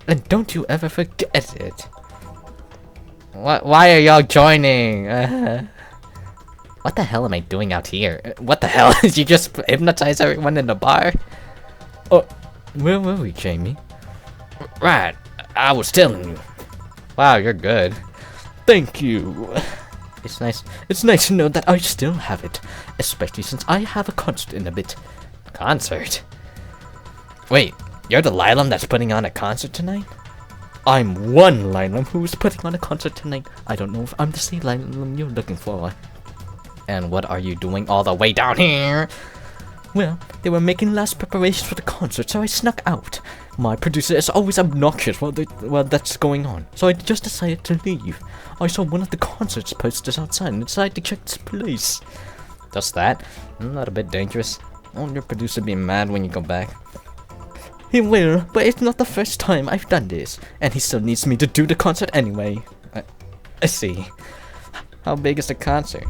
And don't you ever forget it. Why are y'all joining? What the hell am I doing out here? What the hell? Did you just hypnotize everyone in the bar? Oh, where were we, Jamie? Right, I was telling you. Wow, you're good. Thank you. It's nice to know that I still have it. Especially since I have a concert in a bit. Concert? Wait, you're the Lilam that's putting on a concert tonight? I'm one Lilam who's putting on a concert tonight. I don't know if I'm the same Lilam you're looking for. And what are you doing all the way down here? Well, they were making last preparations for the concert, so I snuck out. My producer is always obnoxious while that's going on, so I just decided to leave. I saw one of the concerts posters outside and decided to check this place. Just that? Isn't that a bit dangerous? Won't your producer be mad when you go back? He will, but it's not the first time I've done this, and he still needs me to do the concert anyway. I see. How big is the concert?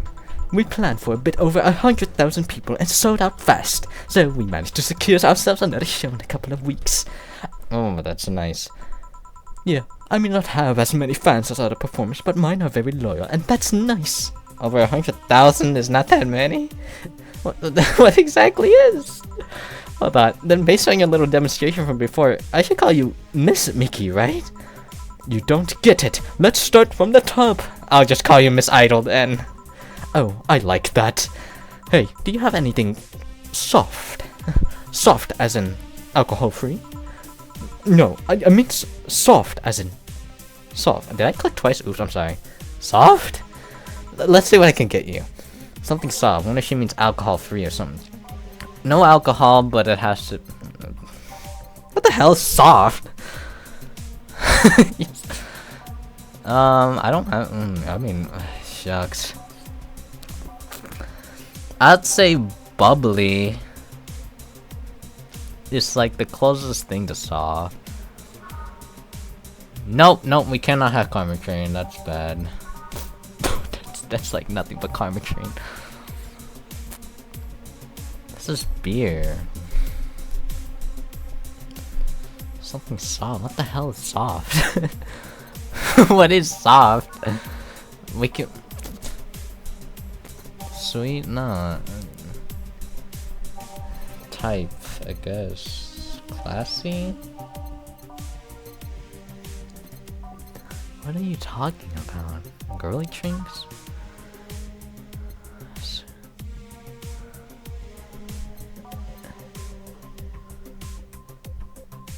We planned for a bit over 100,000 people and sold out fast, so we managed to secure ourselves another show in a couple of weeks. Oh, that's nice. Yeah, I may not have as many fans as other performers, but mine are very loyal, and that's nice. Over 100,000 is not that many? What exactly is? Hold on, then based on your little demonstration from before, I should call you Miss Miki, right? You don't get it. Let's start from the top. I'll just call you Miss Idol then. Oh, I like that. Hey, do you have anything soft? Soft as in alcohol-free? No, I mean soft as in soft. Did I click twice? Oops, I'm sorry. Soft? Let's see what I can get you. Something soft. I wonder if she means alcohol-free or something. No alcohol, but it has to... What the hell is soft? I don't have... I mean, shucks. I'd say bubbly. It's like the closest thing to soft. Nope, we cannot have Karma Train. That's bad. that's like nothing but Karma Train. This is beer. Something soft. What the hell is soft? What is soft? We can... Sweet? No. Type, I guess. Classy? What are you talking about? Girly drinks?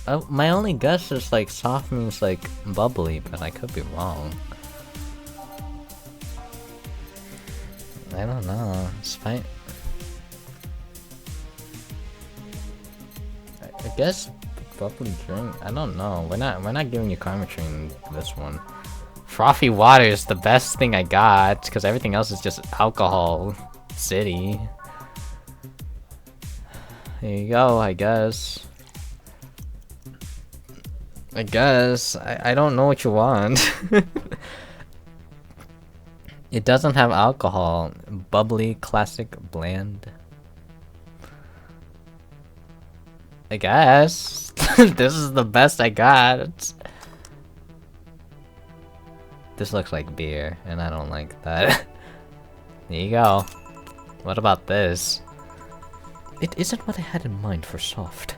Oh, my only guess is like soft means like bubbly, but I could be wrong. I don't know. It's fine. I guess bubbly drink. I don't know. We're not giving you commentary in this one. Frothy water is the best thing I got because everything else is just alcohol city. There you go. I guess. I don't know what you want. It doesn't have alcohol. Bubbly, classic, bland. I guess. This is the best I got. This looks like beer, and I don't like that. There you go. What about this? It isn't what I had in mind for soft.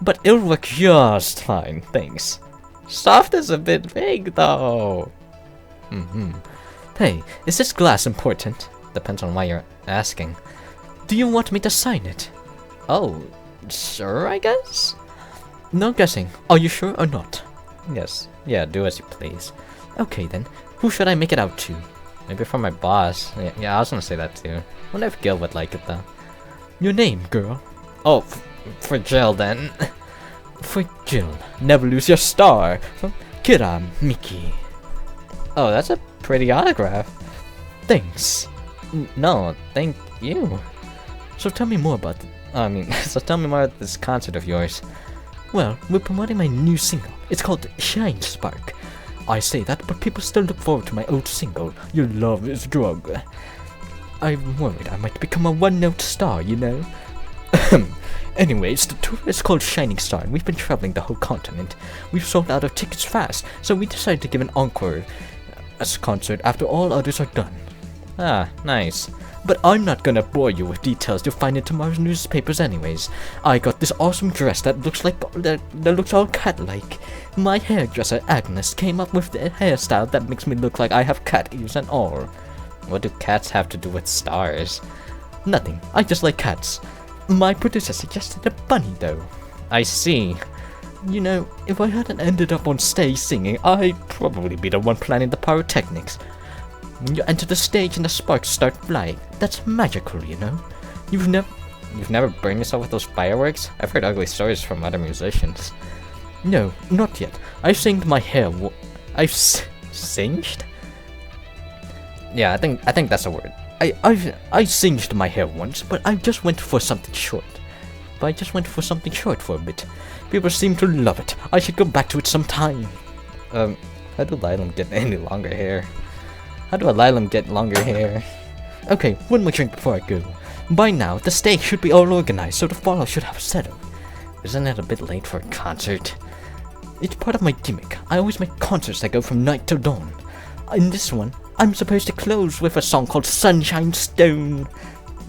But it'll work just fine, thanks. Soft is a bit vague, though. Hey, is this glass important? Depends on why you're asking. Do you want me to sign it? Oh, sure, I guess? No guessing. Are you sure or not? Yes. Yeah, do as you please. Okay, then. Who should I make it out to? Maybe for my boss. Yeah, I was gonna say that, too. Wonder if Gil would like it, though. Your name, girl? Oh, for Jill, then. For Jill. Never lose your star. From Kira Miki. Oh, that's a pretty autograph. Thanks. No, thank you. So tell me more about so tell me more about this concert of yours. Well, we're promoting my new single. It's called Shine Spark. I say that, but people still look forward to my old single, Your Love is Drug. I'm worried I might become a one-note star, you know? Anyways, the tour is called Shining Star, and we've been traveling the whole continent. We've sold out our tickets fast, so we decided to give an encore concert after all others are done. Ah, nice. But I'm not gonna bore you with details you'll find in tomorrow's newspapers anyways. I got this awesome dress that looks like that looks all cat-like. My hairdresser Agnes came up with the hairstyle that makes me look like I have cat ears and all. What do cats have to do with stars? Nothing. I just like cats. My producer suggested a bunny though. I see. You know, if I hadn't ended up on stage singing, I'd probably be the one planning the pyrotechnics. When you enter the stage and the sparks start flying, that's magical, you know? You've never burned yourself with those fireworks? I've heard ugly stories from other musicians. No, not yet. I've singed my hair. I've singed? Yeah, I think that's a word. I singed my hair once, but I just went for something short. For a bit. People seem to love it. I should go back to it sometime. How do Lilam get any longer hair? Okay, one more drink before I go. By now, the stage should be all organized, so the fallout should have settled. Isn't it a bit late for a concert? It's part of my gimmick. I always make concerts that go from night till dawn. In this one, I'm supposed to close with a song called Sunshine Stone.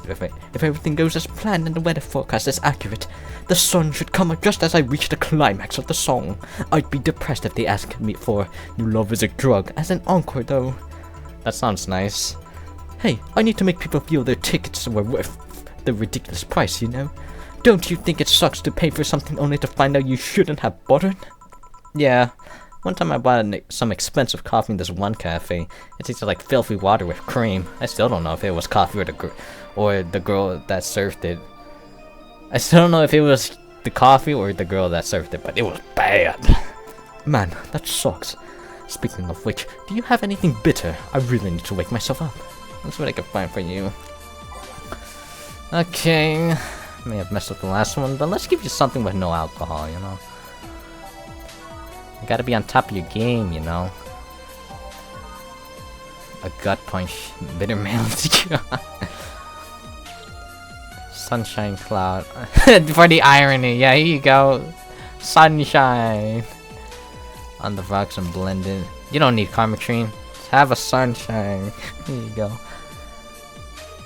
If everything goes as planned and the weather forecast is accurate, the sun should come up just as I reach the climax of the song. I'd be depressed if they asked me for Your Love is a Drug as an encore though. That sounds nice. Hey, I need to make people feel their tickets were worth the ridiculous price, you know? Don't you think it sucks to pay for something only to find out you shouldn't have bought it? Yeah. One time I bought some expensive coffee in this one cafe. It tasted like filthy water with cream. I still don't know if it was coffee or the girl that served it. I still don't know if it was the coffee or the girl that served it, but it was bad. Man, that sucks. Speaking of which, do you have anything bitter? I really need to wake myself up. That's what I can find for you. Okay. May have messed up the last one, but let's give you something with no alcohol, you know? You gotta be on top of your game, you know? A gut punch. Bitter male. Sunshine cloud. For the irony, yeah, here you go. Sunshine. On the rocks and blended. You don't need Carmetrine. Just have a sunshine. Here you go.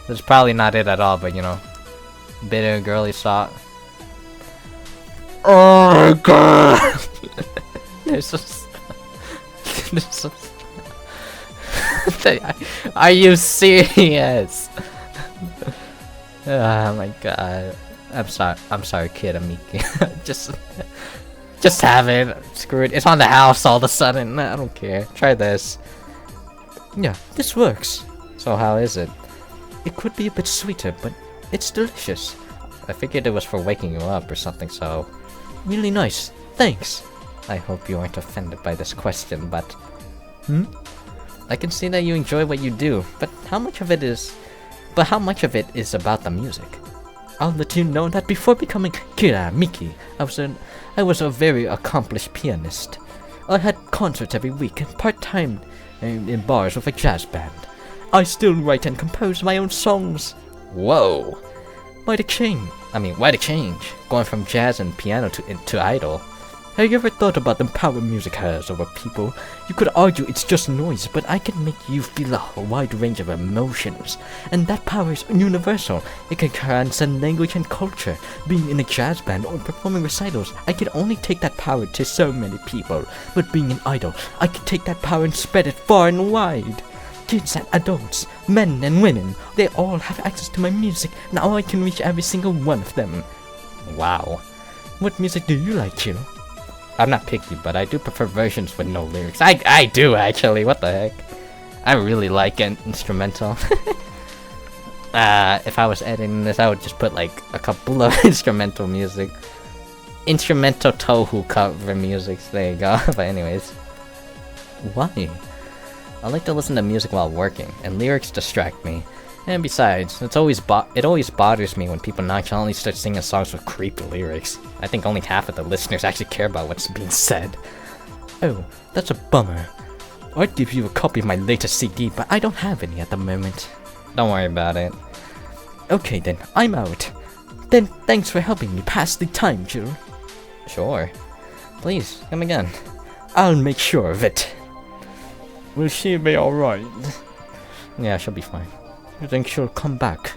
This is probably not it at all, but you know. Bitter, girly sock. Oh god! There's Are you serious? Oh my god. I'm sorry, kid Amiki. Just have it. Screw it. It's on the house all of a sudden. I don't care. Try this. Yeah, this works. So how is it? It could be a bit sweeter, but it's delicious. I figured it was for waking you up or something, so... Really nice. Thanks. I hope you aren't offended by this question, but... I can see that you enjoy what you do, but how much of it is about the music? I'll let you know that before becoming Kira Miki, I was a very accomplished pianist. I had concerts every week and part-time in bars with a jazz band. I still write and compose my own songs. Whoa! Why the change? Going from jazz and piano to idol. Have you ever thought about the power music has over people? You could argue it's just noise, but I can make you feel a wide range of emotions. And that power is universal. It can transcend language and culture. Being in a jazz band or performing recitals, I can only take that power to so many people. But being an idol, I can take that power and spread it far and wide. Kids and adults, men and women, they all have access to my music. Now I can reach every single one of them. Wow. What music do you like, Chiro? I'm not picky, but I do prefer versions with no lyrics. I do, actually. What the heck? I really like an instrumental. If I was editing this, I would just put, like, a couple of instrumental music. Instrumental Touhou cover music. There you go. But anyways. Why? I like to listen to music while working, and lyrics distract me. And besides, it always bothers me when people nonchalantly start singing songs with creepy lyrics. I think only half of the listeners actually care about what's being said. Oh, that's a bummer. I'd give you a copy of my latest CD, but I don't have any at the moment. Don't worry about it. Okay then, I'm out. Then thanks for helping me pass the time, Jill. Sure. Please, come again. I'll make sure of it. Will she be alright? Yeah, she'll be fine. You think she'll come back?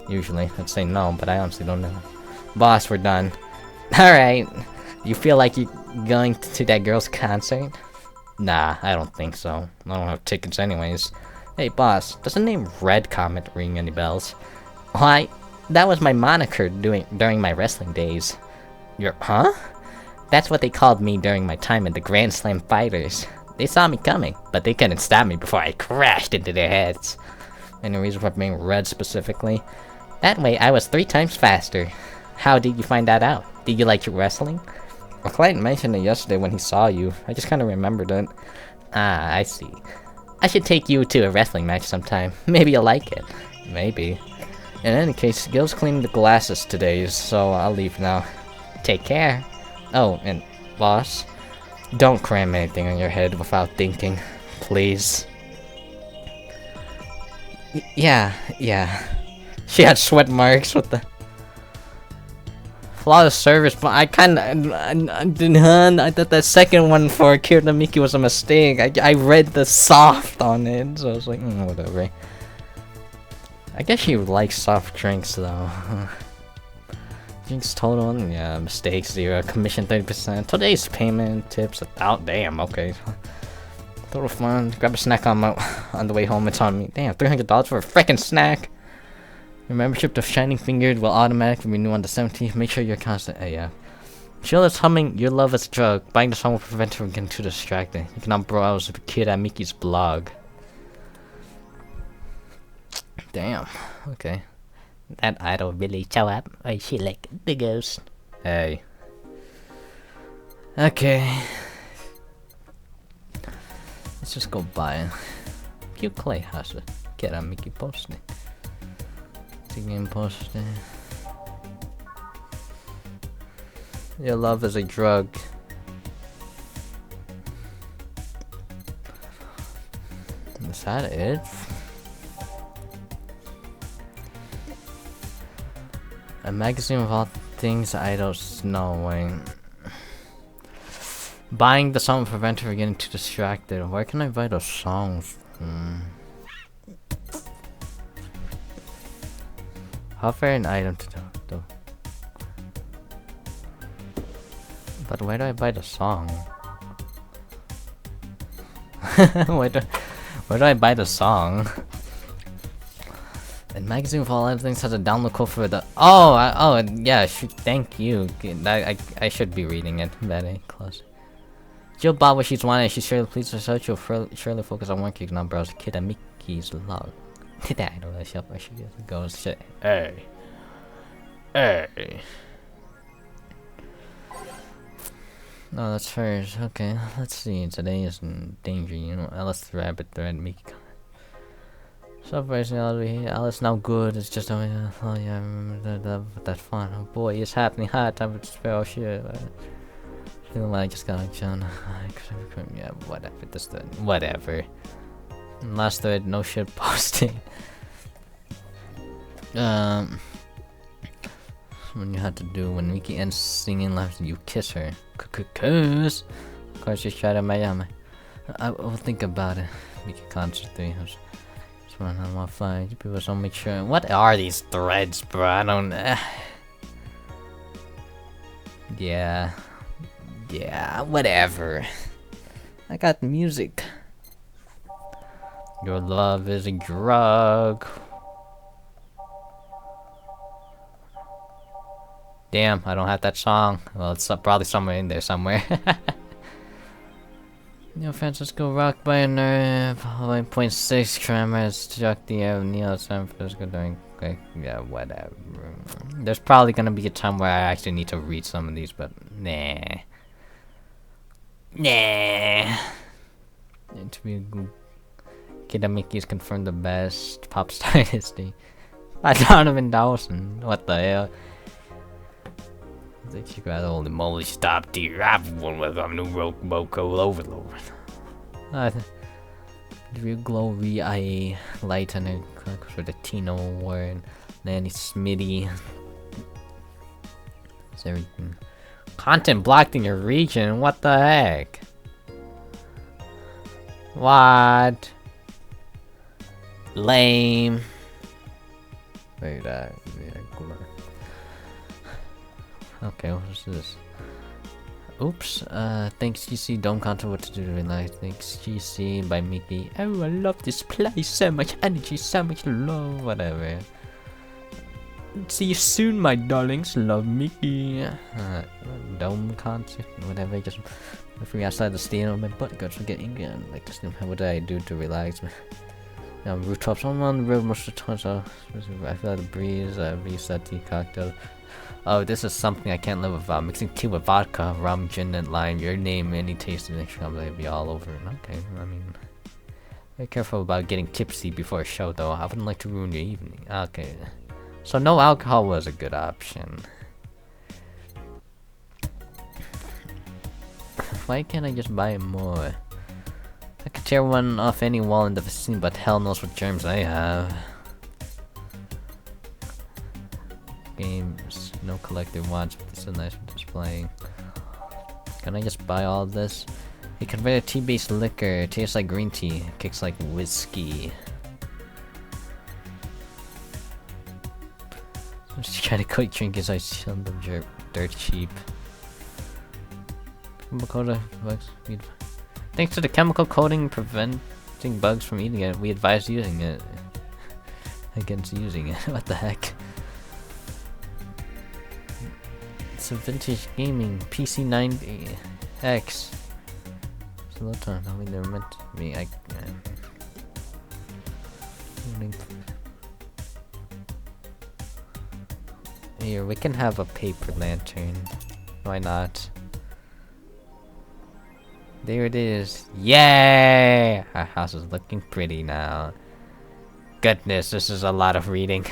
Usually, I'd say no, but I honestly don't know. Boss, we're done. Alright. You feel like you're going to that girl's concert? Nah, I don't think so. I don't have tickets anyways. Hey boss, does the name Red Comet ring any bells? Why, that was my moniker during my wrestling days. Huh? That's what they called me during my time in the Grand Slam Fighters. They saw me coming, but they couldn't stop me before I crashed into their heads. Any reason for being red specifically? That way I was 3 times faster. How did you find that out? Did you like your wrestling? A client mentioned it yesterday when he saw you. I just kind of remembered it. Ah, I see. I should take you to a wrestling match sometime. Maybe you'll like it. Maybe. In any case, Gil's cleaning the glasses today, so I'll leave now. Take care. Oh, and boss, don't cram anything on your head without thinking. Please. Yeah. She had sweat marks with the flawless service, but I thought the second one for Kira Miki was a mistake. I read the soft on it, so I was like, whatever. I guess she likes soft drinks though. Drinks total, yeah, mistakes 0, commission 30%. Today's payment tips damn, okay. Total fun. Grab a snack on the way home. It's on me. Damn, $300 for a freaking snack. Your membership to Shining Fingered will automatically renew on the 17th. Make sure you're constant. Yeah. Chill is humming Your Love is a Drug. Buying the song will prevent her from getting too distracted. You cannot browse a kid at Miki's blog. Damn. Okay. That idol really show up. I she like the ghost. Hey. Okay. Let's just go buy cute clay house. Get a Mickey posting. Game posting. Your love is a drug. Is that it? A magazine of all things idols. No way. Buying the song will prevent her from getting too distracted. Where can I buy those songs? Offer an item to do. But where do I buy the song? where Where do I buy the song? And magazine for all other things has a download code for the. Yeah. Thank you. I should be reading it. Very close. Jill bought what she's wanted. She's surely pleased with herself. She'll surely focus on work. You can now browse Kid and Mickey's log. I don't know. I should just go shit. Hey. No, that's hers. Okay, let's see. Today is in danger. You know, Alice the rabbit thread Mickey. Submerged, Alice now good. It's just oh yeah, I remember that fun. Oh boy, it's happening. Hot time to spare. Oh shit. Feeling like I just got like John. Yeah, whatever. Whatever. Last thread, no shit posting. When you had to do when Mickey ends singing laughter, you kiss her. Kiss. Of course, you try to Miami. I will think about it. Mickey concert 3. Just run on my fire. You people don't make sure. What are these threads, bro? I don't. Yeah, whatever. I got music. Your love is a drug. Damn, I don't have that song. Well, it's probably somewhere in there somewhere. Neil Francisco rocked by a nerve. 0.6 tremors struck the air of Neil San Francisco during. Yeah, whatever. There's probably gonna be a time where I actually need to read some of these, but nah. Interview. Kid and Mickey's confirmed the best pop star in history. By Donovan Dawson. What the hell? I think she got holy moly, stop dear. I've one with a new Roco overload. Real glory, I light on her for the Tino Award. Nanny Smitty. Is everything content blocked in your region? What the heck? What? Lame. Wait, okay, what is this? Oops, thanks GC, don't control what to do to relax. Thanks GC by Mickey. Oh, I love this place, so much energy, so much love, whatever. See you soon, my darlings, love Mickey. Dome concert, whatever, just free outside the stadium, my butt guts for getting in. Like this, what did I do to relax? Rooftops, I'm on the road most of the time, so I feel like the breeze, reset tea cocktail. Oh, this is something I can't live without. Mixing tea with vodka, rum, gin, and lime. Your name, any taste of extra will be all over. Okay, I mean, be careful about getting tipsy before a show, though. I wouldn't like to ruin your evening. Okay, so no alcohol was a good option. Why can't I just buy more? I could tear one off any wall in the vicinity, but hell knows what germs I have. Games, no collector watch, but this is nice for displaying. Can I just buy all of this? A converted tea-based liquor, tastes like green tea, kicks like whiskey. I'm just trying to quick drink as I sell them dirt cheap. Thanks to the chemical coating preventing bugs from eating it, we advise using it. Against using it. What the heck? It's a vintage gaming PC 90X. Slow time, I mean they're meant to be. Here, we can have a paper lantern. Why not? There it is. Yay! Our house is looking pretty now. Goodness, this is a lot of reading.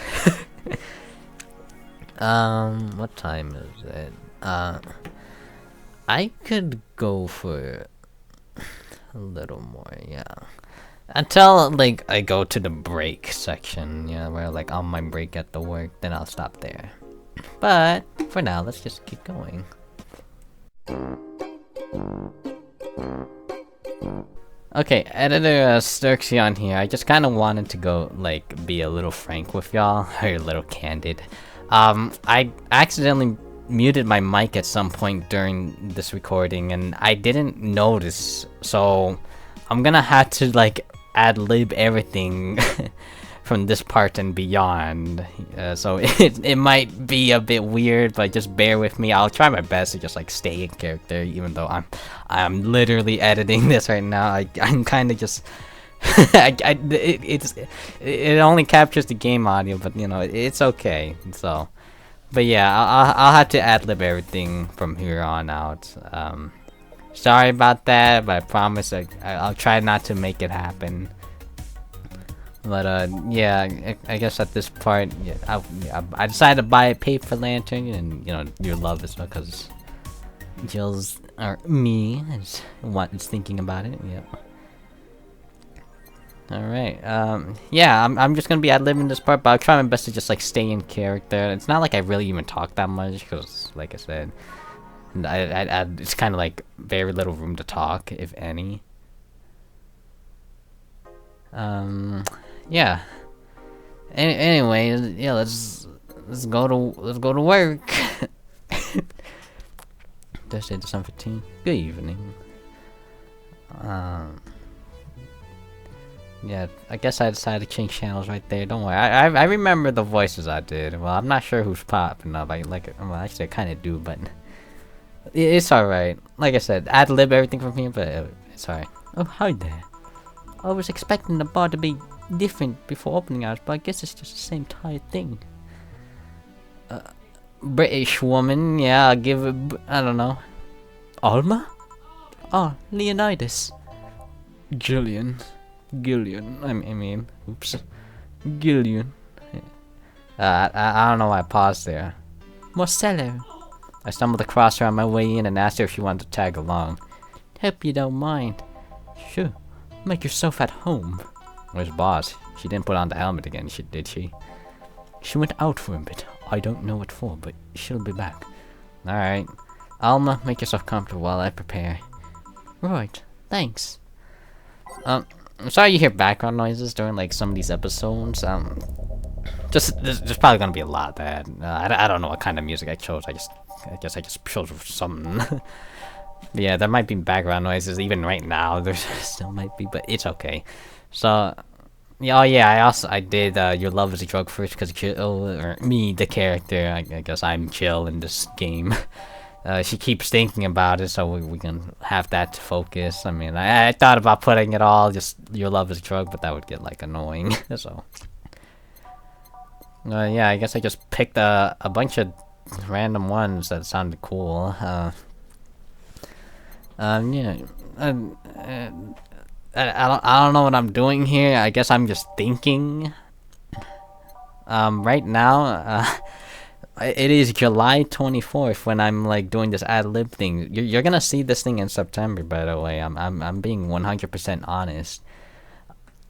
What time is it? I could go for a little more, yeah. Until, like, I go to the break section, yeah, where, like, on my break at the work, then I'll stop there. But, for now, let's just keep going. Okay, editor Sterxion here. I just kind of wanted to go, like, be a little frank with y'all, or a little candid. I accidentally muted my mic at some point during this recording, and I didn't notice, so I'm gonna have to, like, ad-lib everything from this part and beyond. So it might be a bit weird, but just bear with me. I'll try my best to just like stay in character, even though I'm literally editing this right now. I'm kind of just it only captures the game audio, but you know it's okay. So, but yeah, I'll have to ad-lib everything from here on out. Sorry about that, but I promise I'll try not to make it happen. But yeah, I guess at this part, yeah, I decided to buy a paper lantern, and you know your love is because Jill's or me is thinking about it. Yep. All right. Yeah, I'm just gonna be ad-libbing this part, but I'll try my best to just like stay in character. It's not like I really even talk that much, because like I said, it's kind of like very little room to talk, if any. Yeah. Anyway, yeah, let's go to work. Thursday, December 15th. Good evening. Yeah, I guess I decided to change channels right there. Don't worry. I remember the voices I did. Well, I'm not sure who's popping up. Well, actually, I kind of do, but it's alright. Like I said, ad-lib everything from here, but it's alright. Oh, hi there. I was expecting the bar to be different before opening hours, but I guess it's just the same tired thing. British woman, yeah, I'll give it, I don't know. Alma? Oh, Leonidas. Gillian, I mean, oops. Gillian. I don't know why I paused there. Marcello. I stumbled across her on my way in and asked her if she wanted to tag along. Hope you don't mind. Sure. Make yourself at home. Where's Boss? She didn't put on the helmet again, did she? She went out for a bit. I don't know what for, but she'll be back. Alright. Alma, make yourself comfortable while I prepare. Right. Thanks. I'm sorry you hear background noises during like some of these episodes. There's probably gonna be a lot of that. I don't know what kind of music I chose. I guess I just chose something. Yeah, there might be background noises even right now. There still might be, but it's okay. So, yeah, oh yeah, I did Your Love is a Drug first because me, the character, I guess I'm chill in this game. She keeps thinking about it, so we can have that to focus. I mean, I thought about putting it all, just Your Love is a Drug, but that would get like annoying. So, yeah, I guess I just picked a bunch of random ones that sounded cool. Yeah, I don't know what I'm doing here. I guess I'm just thinking. Right now, it is July 24th when I'm like doing this ad-lib thing. You're gonna see this thing in September, by the way. I'm being 100% honest,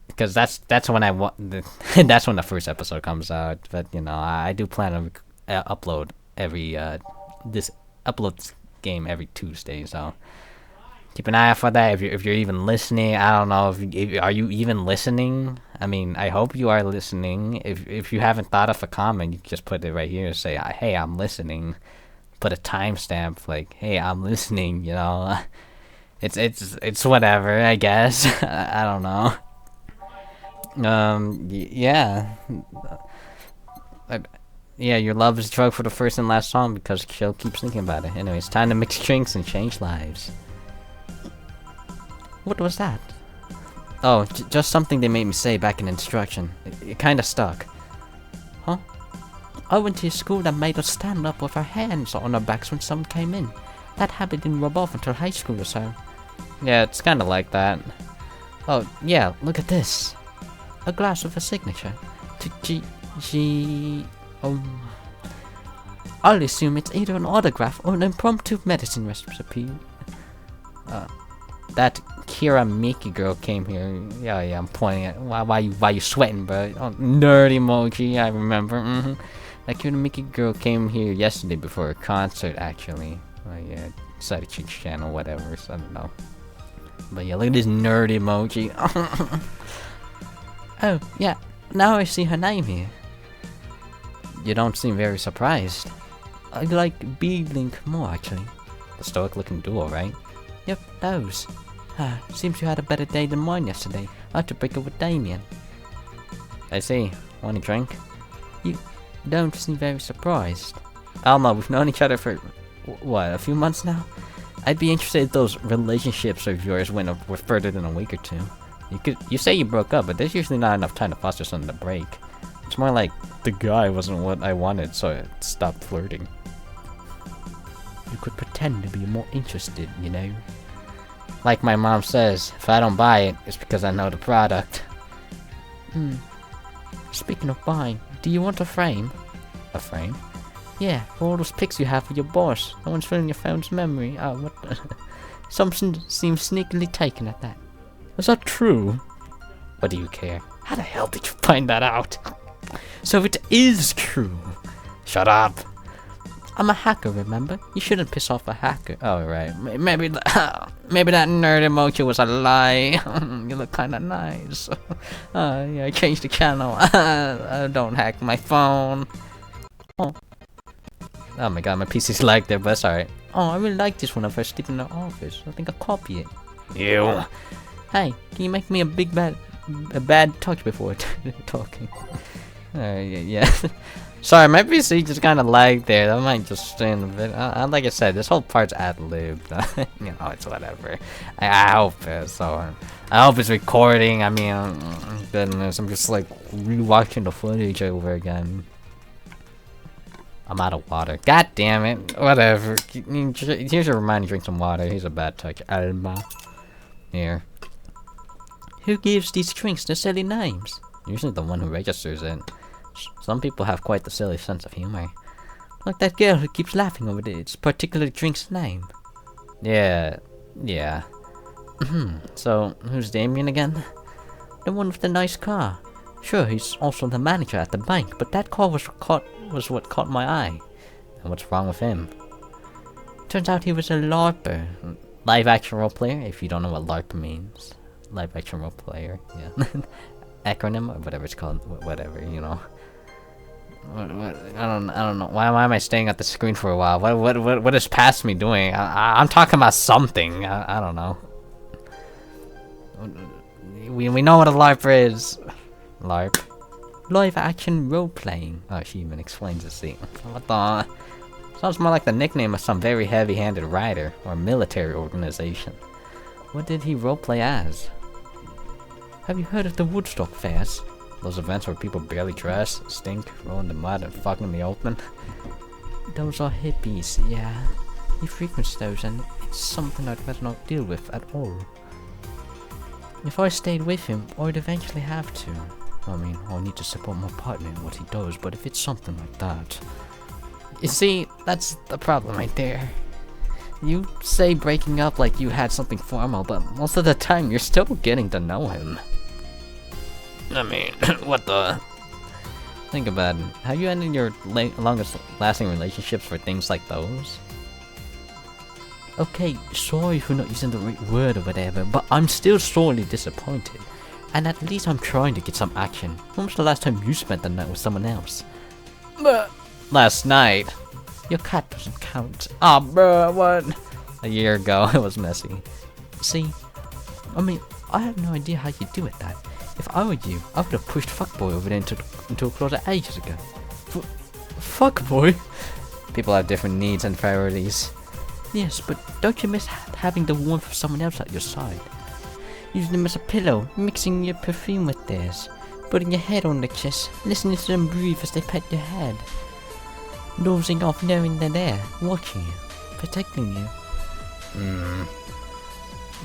because that's when that's when the first episode comes out. But you know, I do plan to upload this game every Tuesday, so keep an eye out for that. If you're even listening, I don't know are you even listening? I mean, I hope you are listening. If you haven't thought of a comment, you can just put it right here and say, "Hey, I'm listening." Put a timestamp like, "Hey, I'm listening." You know, it's whatever. I guess I don't know. Yeah. Yeah, Your Love is a Drug for the first and last song because Chill keeps thinking about it. Anyway, it's time to mix drinks and change lives. What was that? Oh, just something they made me say back in instruction. It kinda stuck. Huh? I went to a school that made us stand up with our hands on our backs when someone came in. That habit didn't rub off until high school or so. Yeah, it's kinda like that. Oh, yeah, look at this. A glass with a signature. I'll assume it's either an autograph or an impromptu medicine recipe. That Kira Miki girl came here. Yeah, I'm pointing at why you sweating, bro? Oh, nerd emoji. I remember. That Kira Miki girl came here yesterday before a concert, actually. Oh yeah, decided to change channel, whatever. So I don't know. But yeah, look at this nerd emoji. Oh yeah, now I see her name here. You don't seem very surprised. I like B-Link more, actually. The stoic-looking duo, right? Yep, those. Seems you had a better day than mine yesterday. I had to break up with Damien. I see. Want a drink? You don't seem very surprised. Alma, we've known each other for, what, a few months now? I'd be interested if those relationships of yours were further than a week or two. You say you broke up, but there's usually not enough time to foster something to break. It's more like the guy wasn't what I wanted, so I stopped flirting. You could pretend to be more interested, you know? Like my mom says, if I don't buy it, it's because I know the product. Speaking of buying, do you want a frame? A frame? Yeah, for all those pics you have of your boss. No one's filling your phone's memory. Oh, what the... Something seems sneakily taken at that. Is that true? What do you care? How the hell did you find that out? So it is true. Shut up. I'm a hacker, remember? You shouldn't piss off a hacker. Oh, right. Maybe that nerd emoji was a lie. You look kinda nice. Yeah, I changed the channel. Don't hack my phone. Oh my god, my PC's lagged there, but it's alright. Oh, I really like this when I first stepped in the office. I think I'll copy it. Ew. Hey, can you make me a bad touch before talking? Yeah. Sorry, my PC just kind of lagged there. That might just stand a bit. Like I said, this whole part's ad-libbed. You know, it's whatever. I hope so. I hope it's recording. I mean, goodness, I'm just like rewatching the footage over again. I'm out of water. God damn it. Whatever. Here's a reminder, drink some water. Here's a bad touch. Alma. Here. Who gives these drinks the silly names? Usually the one who registers it. Some people have quite the silly sense of humor. Like that girl who keeps laughing over its particular drink's name. Yeah. So, who's Damien again? The one with the nice car. Sure, he's also the manager at the bank, but that car was what caught my eye. And what's wrong with him? Turns out he was a LARPer. Live action role player, if you don't know what LARP means. Live action role player, yeah. Acronym, or whatever it's called, whatever, you know. I don't know. Why am I staying at the screen for a while? What is past me doing? I'm talking about something. I don't know. We know what a LARP is. LARP. Live action role playing. Oh, she even explains it. See, what the? Sounds more like the nickname of some very heavy-handed writer or military organization. What did he roleplay as? Have you heard of the Woodstock fairs? Those events where people barely dress, stink, roll in the mud, and fuck in the open? Those are hippies, yeah. He frequents those, and it's something I'd rather not deal with at all. If I stayed with him, I'd eventually have to. I mean, I'll need to support my partner in what he does, but if it's something like that... You see, that's the problem right there. You say breaking up like you had something formal, but most of the time you're still getting to know him. I mean, what the... Think about it. Have you ended your longest lasting relationships for things like those? Okay, sorry for not using the right word or whatever, but I'm still sorely disappointed. And at least I'm trying to get some action. When was the last time you spent the night with someone else? Last night? Your cat doesn't count. Ah, bruh, what? A year ago, it was messy. See? I mean, I have no idea how you do it that. If I were you, I would have pushed fuckboy over there into a closet ages ago. Fuckboy? People have different needs and priorities. Yes, but don't you miss having the warmth of someone else at your side? Using them as a pillow, mixing your perfume with theirs, putting your head on their chest, listening to them breathe as they pet your head. Dozing off knowing they're there, watching you, protecting you.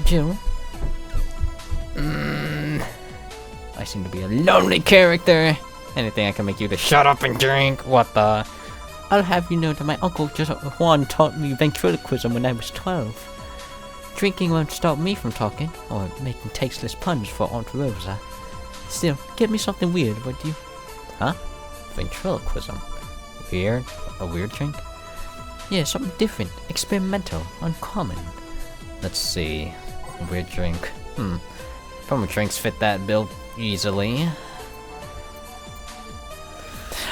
Jill? I seem to be a lonely character. Anything I can make you to shut up and drink. What the? I'll have you know that my uncle Juan taught me ventriloquism when I was 12. Drinking won't stop me from talking, or making tasteless puns for Aunt Rosa. Still, get me something weird, would you? Huh? Ventriloquism? Weird? A weird drink? Yeah, something different, experimental, uncommon. Let's see. A weird drink. Probably drinks fit that bill easily.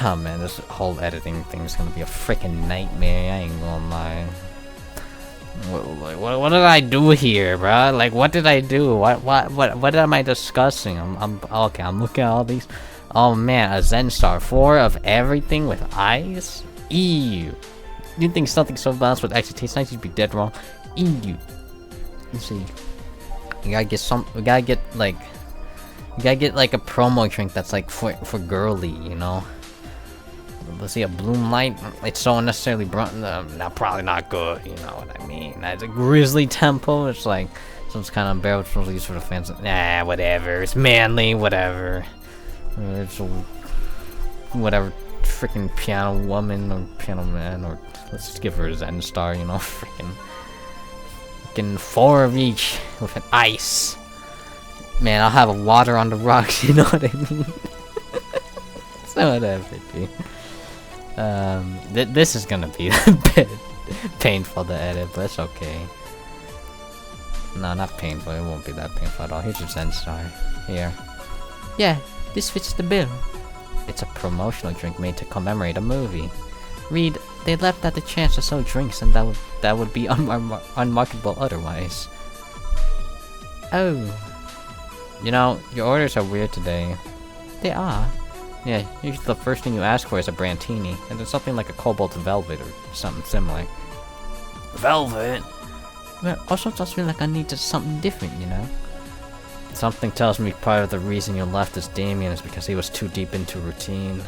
Oh man, this whole editing thing is gonna be a freaking nightmare, I ain't gonna lie. What did I do here, bruh? Like, what did I do? What am I discussing? Okay, I'm looking at all these. Oh man, a Zen Star. 4 of everything with eyes? Ew. You think something so balanced would actually taste nice? You'd be dead wrong. Ew. Let's see. We gotta get like a promo drink that's like for girly, you know? Let's see, a Bloom Light. It's so unnecessarily brunt. Probably not good, you know what I mean? That's a Grizzly Tempo. It's like some kind of barrel used for the fans. Nah, whatever. It's manly, whatever. It's a, whatever, freaking piano woman or piano man, or let's just give her a Zen Star, you know, freaking 4 of each with an ice. Man, I'll have a water on the rocks, you know what I mean? So whatever, dude. This is gonna be a bit painful to edit, but it's okay. No, not painful. It won't be that painful at all. Here's your Zen Star. Here. Yeah. This fits the bill. It's a promotional drink made to commemorate a movie. Read, they left out the chance to sell drinks, and that would be unmarketable otherwise. Oh. You know, your orders are weird today. They are. Yeah, usually the first thing you ask for is a Brantini, and then something like a Cobalt Velvet or something similar. Velvet? Well, also tells me like I needed something different, you know? Something tells me part of the reason you left as Damien is because he was too deep into routine.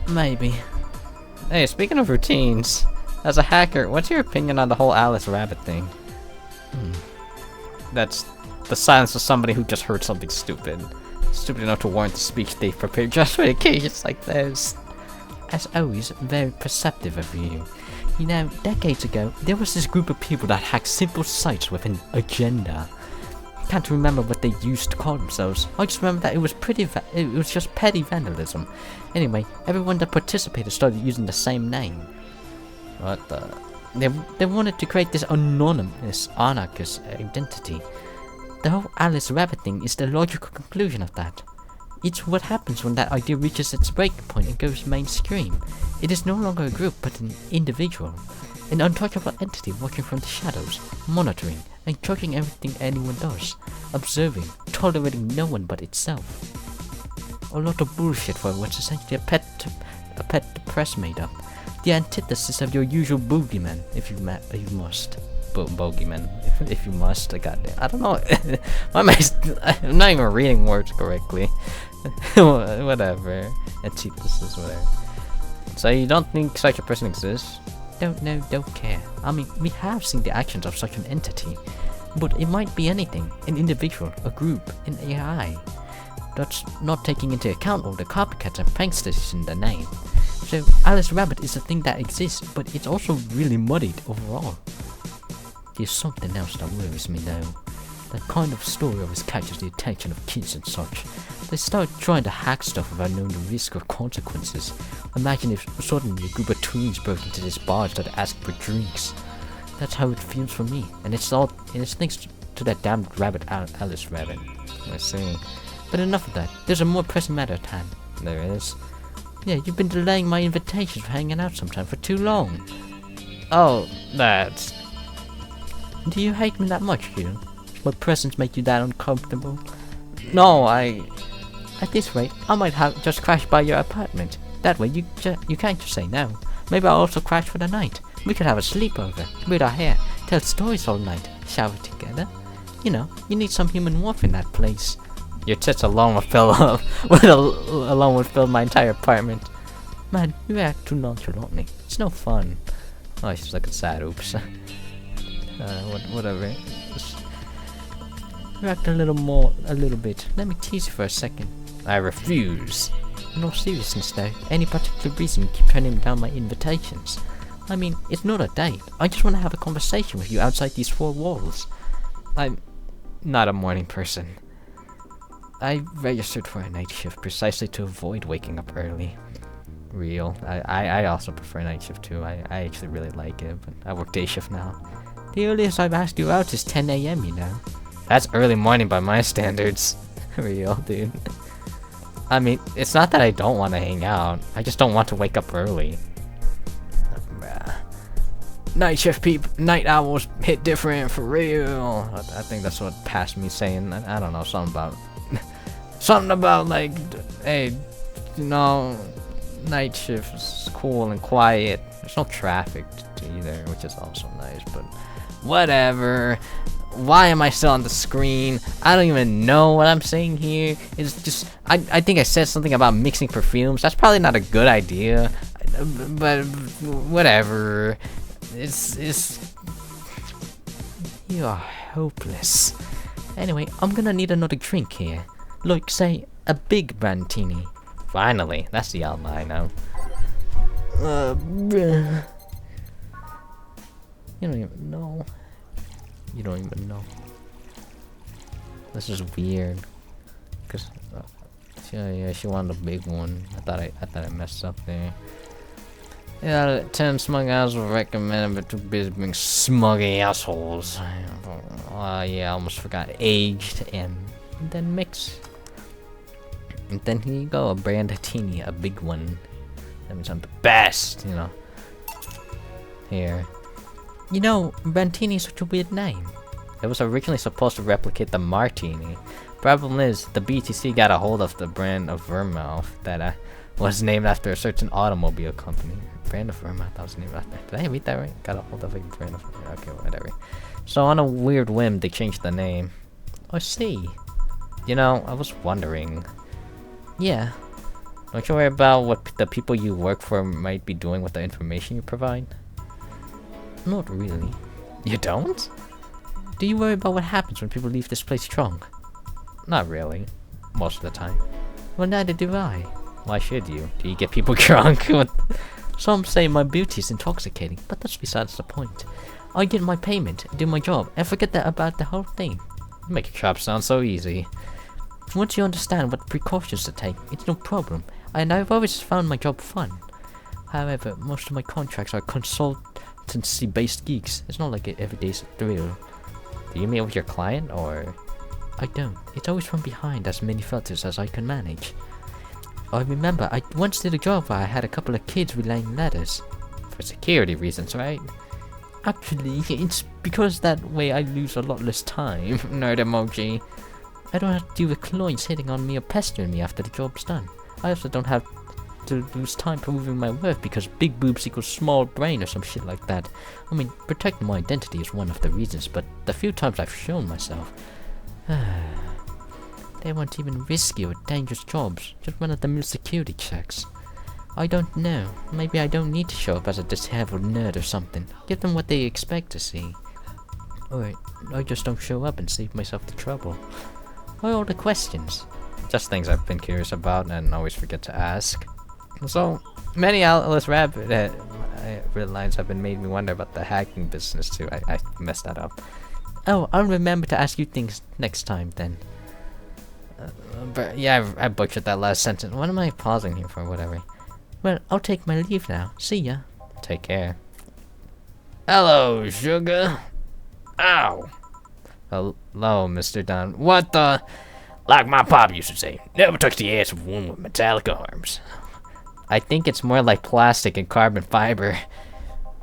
Maybe. Hey, speaking of routines, as a hacker, what's your opinion on the whole Alice Rabbit thing? That's the silence of somebody who just heard something stupid. Stupid enough to warrant the speech they've prepared just for occasions like this. As always, very perceptive of you. You know, decades ago, there was this group of people that hacked simple sites with an agenda. I can't remember what they used to call themselves. I just remember that it was just petty vandalism. Anyway, everyone that participated started using the same name. What the? They wanted to create this anonymous anarchist identity. The whole Alice Rabbit thing is the logical conclusion of that. It's what happens when that idea reaches its breaking point and goes mainstream. It is no longer a group, but an individual. An untouchable entity watching from the shadows, monitoring, and judging everything anyone does. Observing, tolerating no one but itself. A lot of bullshit for what's essentially a pet the press made up. The antithesis of your usual boogeyman, if you must. Bogeyman, if you must. Goddamn, I don't know. Why am I'm not even reading words correctly. Whatever. Antithesis, whatever. So you don't think such a person exists? Don't know, don't care. I mean, we have seen the actions of such an entity. But it might be anything. An individual, a group, an AI. That's not taking into account all the copycats and pranksters in the name. So, Alice Rabbit is a thing that exists, but it's also really muddied overall. There's something else that worries me though. That kind of story always catches the attention of kids and such. They start trying to hack stuff without knowing the risk or consequences. Imagine if suddenly a group of tweens broke into this bar and started asking for drinks. That's how it feels for me, and it's thanks to that damned rabbit, Alice Rabbit. I see. But enough of that. There's a more pressing matter at hand. There is. Yeah, you've been delaying my invitations for hanging out sometime for too long. Oh, that's... Do you hate me that much, Hugh? My presence make you that uncomfortable? No, At this rate, I might have just crashed by your apartment. That way, you can't just say no. Maybe I'll also crash for the night. We could have a sleepover, braid our hair, tell stories all night, shower together. You know, you need some human warmth in that place. Your tits alone would fill my entire apartment. Man, you act too nonchalantly. It's no fun. Oh, she's looking sad. Oops. Whatever. Just react a little bit. Let me tease you for a second. I refuse. In all seriousness though, any particular reason you keep turning down my invitations? I mean, it's not a date. I just want to have a conversation with you outside these four walls. I'm not a morning person. I registered for a night shift precisely to avoid waking up early. Real. I also prefer night shift too. I actually really like it, but I work day shift now. The earliest I've asked you out is 10 AM, you know. That's early morning by my standards. Real, dude. I mean, it's not that I don't want to hang out. I just don't want to wake up early. night shift people, night owls hit different for real. I think that's what passed me saying. I don't know, something about like, hey, you know, night shift is cool and quiet. There's no traffic either, which is also nice, but whatever. Why am I still on the screen? I don't even know what I'm saying here. It's just, I think I said something about mixing perfumes. That's probably not a good idea, but whatever. It's you are hopeless. Anyway, I'm gonna need another drink here. Like, say, a big Brandtini. Finally, that's the outline now. You don't even know. You don't even know. This is weird. Cause, yeah, she wanted a big one. I thought I messed up there. Yeah, 10 smug assholes would recommend, but too busy being smug assholes. Yeah, I almost forgot. Aged and then mix. And then here you go, a Brandtini, a big one. That means I'm the best, you know. Here. You know, Brandtini is such a weird name. It was originally supposed to replicate the Martini. Problem is, the BTC got a hold of the brand of Vermouth that was named after a certain automobile company. Brand of Vermouth, that was named after. Did I read that right? Got a hold of a brand of. Okay, whatever. So on a weird whim, they changed the name. I see. You know, I was wondering. Yeah. Don't you worry about what the people you work for might be doing with the information you provide? Not really. You don't? Do you worry about what happens when people leave this place drunk? Not really. Most of the time. Well, neither do I. Why should you? Do you get people drunk? Some say my beauty is intoxicating, but that's besides the point. I get my payment, do my job, and forget that about the whole thing. You make your job sound so easy. Once you understand what precautions to take, it's no problem, and I've always found my job fun. However, most of my contracts are consultancy-based gigs. It's not like an everyday thrill. Do you meet with your client, or...? I don't. It's always from behind, as many filters as I can manage. I remember, I once did a job where I had a couple of kids relaying letters. For security reasons, right? Actually, it's because that way I lose a lot less time. Nerd emoji. I don't have to deal with clients hitting on me or pestering me after the job's done. I also don't have to lose time proving my worth because big boobs equals small brain or some shit like that. I mean, protecting my identity is one of the reasons, but the few times I've shown myself... They weren't even risky or dangerous jobs, just run-of-the-mill security checks. I don't know, maybe I don't need to show up as a disheveled nerd or something. Give them what they expect to see. Or I just don't show up and save myself the trouble. Why all the questions? Just things I've been curious about and always forget to ask. So, many outlets rabbit lines have been made me wonder about the hacking business too. I messed that up. Oh, I'll remember to ask you things next time then. But yeah, I butchered that last sentence. What am I pausing here for? Whatever. Well, I'll take my leave now. See ya. Take care. Hello, sugar. Ow. Hello, Mr. Don. What the? Like my pop used to say, never touch the ass of one with metallic arms. I think it's more like plastic and carbon fiber.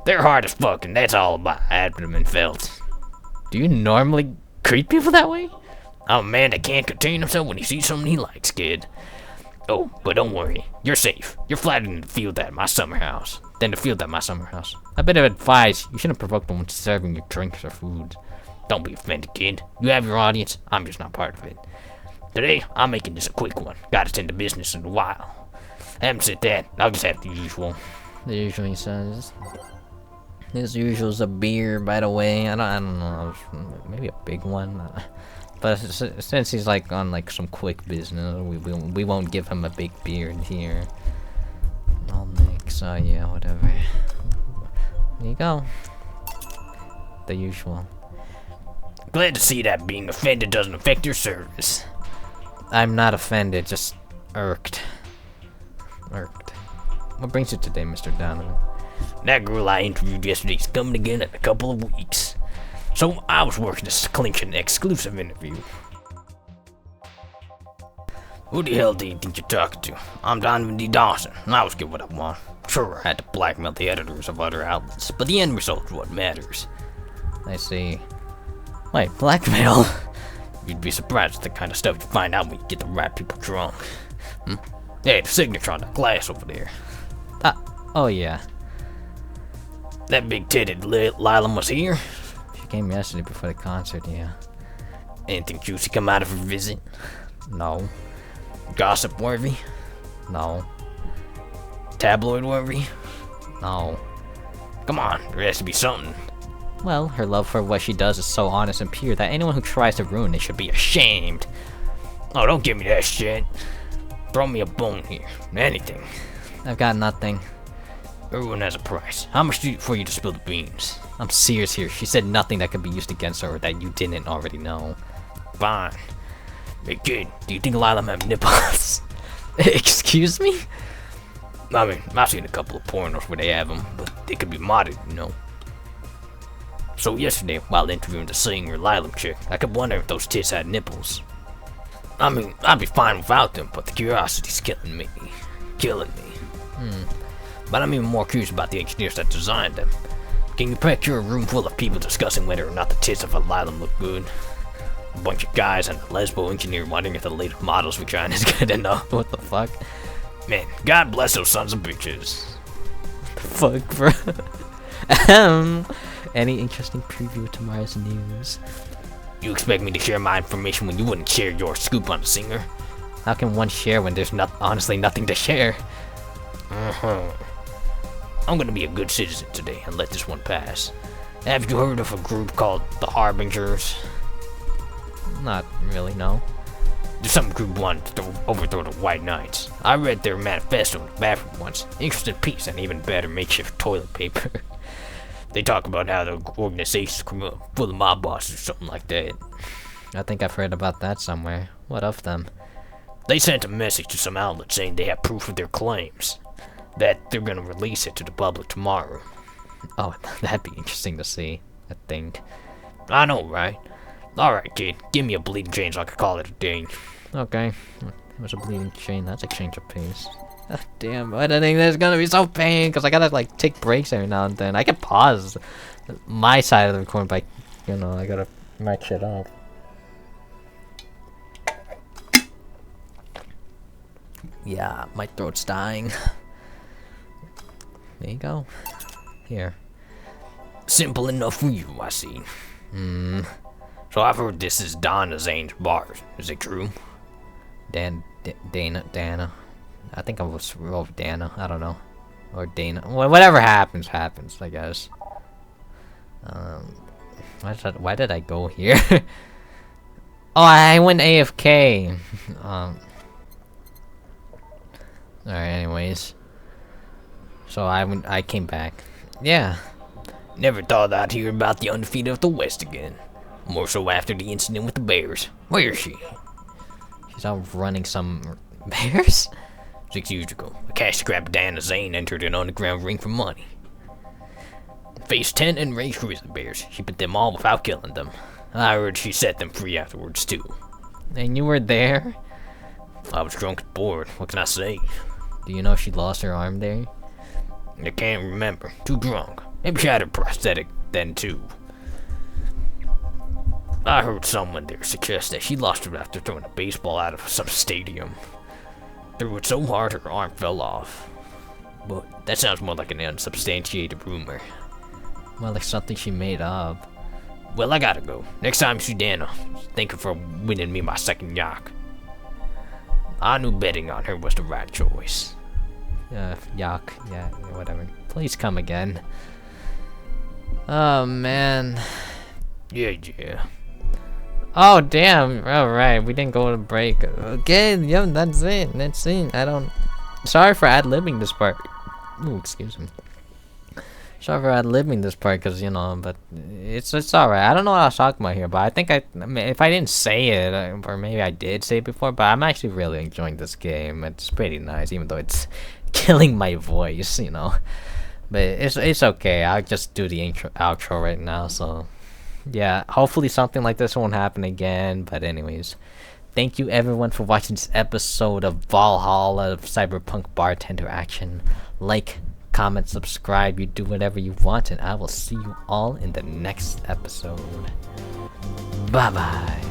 They're hard as fuck, and that's all about abdomen felt. Do you normally treat people that way? I'm a man that can't contain himself when he sees something he likes, kid. Oh, but don't worry, you're safe. You're flattered in the field at my summer house. I better advise, you shouldn't provoke them when serving your drinks or food. Don't be offended, kid. You have your audience, I'm just not part of it. Today, I'm making this a quick one. Gotta tend to business in a while. Haven't said that, I'll just have the usual. The usual, he says. His usual's a beer, by the way. I don't know, maybe a big one. But since he's like on like some quick business, we won't give him a big beard here. I'll mix, yeah, whatever. There you go. The usual. Glad to see that being offended doesn't affect your service. I'm not offended, just irked. What brings you today, Mr. Donovan? That girl I interviewed yesterday's coming again in a couple of weeks. So I was working this Clinton exclusive interview. Who the hell do you think you're talking to? I'm Donovan D. Dawson, and I always get what I want. Sure, I had to blackmail the editors of other outlets, but the end result is what matters. I see. Wait, blackmail? You'd be surprised at the kind of stuff you find out when you get the right people drunk. Hey, the signature on the glass over there. Oh yeah. That big-titted Lila was here? She came yesterday before the concert, yeah. Anything juicy come out of her visit? No. Gossip-worthy? No. Tabloid-worthy? No. Come on, there has to be something. Well, her love for what she does is so honest and pure that anyone who tries to ruin it should be ashamed. Oh, don't give me that shit. Throw me a bone here. Anything. I've got nothing. Everyone has a price. How much for you to spill the beans? I'm serious here. She said nothing that could be used against her or that you didn't already know. Fine. Hey kid, do you think Lila have nipples? Excuse me? I mean, I've seen a couple of pornos where they have them, but they could be modded, you know. So yesterday, while interviewing the singer Lila chick, I kept wondering if those tits had nipples. I mean, I'd be fine without them, but the curiosity's killing me. But I'm even more curious about the engineers that designed them. Can you picture a room full of people discussing whether or not the tits of a Lila look good? A bunch of guys and a lesbo engineer wondering if the latest model's vagina is good enough. What the fuck? Man, God bless those sons of bitches. Fuck, bro. Any interesting preview of tomorrow's news? You expect me to share my information when you wouldn't share your scoop on the singer? How can one share when there's honestly nothing to share? I'm gonna be a good citizen today and let this one pass. Have you heard of a group called the Harbingers? Not really, no. There's some group wanted to overthrow the White Knights. I read their manifesto in the bathroom once. Interesting piece and even better makeshift toilet paper. They talk about how the organization's full of mob bosses or something like that. I think I've heard about that somewhere. What of them? They sent a message to some outlet saying they have proof of their claims. That they're gonna release it to the public tomorrow. Oh, that'd be interesting to see, I think. I know, right? Alright, kid, give me a bleeding chain so I can call it a day. Okay. It was a bleeding chain. That's a change of pace. Damn, I don't think there's gonna be so pain because I gotta like take breaks every now and then. I can pause my side of the recording by, you know, I gotta mic shit up. Yeah, my throat's dying. There you go. Here. Simple enough for you, I see. So I've heard this is Donna Zane's bar. Is it true? Dana. I think I was roll with Dana. I don't know. Or Dana. Well, whatever happens, I guess. Why did I go here? Oh, I went AFK. Alright, anyways. So I came back. Yeah. Never thought I'd hear about the undefeated of the West again. More so after the incident with the Bears. Where is she? She's out running some bears? 6 years ago, a cash-strapped Dana Zane entered an underground ring for money. Faced 10 enraged grizzly bears. She bit them all without killing them. I heard she set them free afterwards, too. And you were there? I was drunk and bored. What can I say? Do you know she lost her arm there? I can't remember. Too drunk. Maybe she had her prosthetic then, too. I heard someone there suggest that she lost it after throwing a baseball out of some stadium. Threw it so hard her arm fell off. But that sounds more like an unsubstantiated rumor. Well, like something she made up. Well, I gotta go. Next time, see Dana. Thank her for winning me my second yak. I knew betting on her was the right choice. Yak. Yeah, whatever. Please come again. Oh, man. Yeah. Oh, damn. Alright, we didn't go to break. Okay, yeah, that's it. I don't... Sorry for ad-libbing this part. Ooh, excuse me. Sorry for ad-libbing this part, because, you know, but it's alright. I don't know what I was talking about here, but I think I mean, if I didn't say it, or maybe I did say it before, but I'm actually really enjoying this game. It's pretty nice, even though it's killing my voice, you know. But it's okay. I'll just do the outro right now, so... Yeah, hopefully something like this won't happen again, but anyways. Thank you everyone for watching this episode of Valhalla of Cyberpunk Bartender Action. Like, comment, subscribe, you do whatever you want, and I will see you all in the next episode. Bye bye.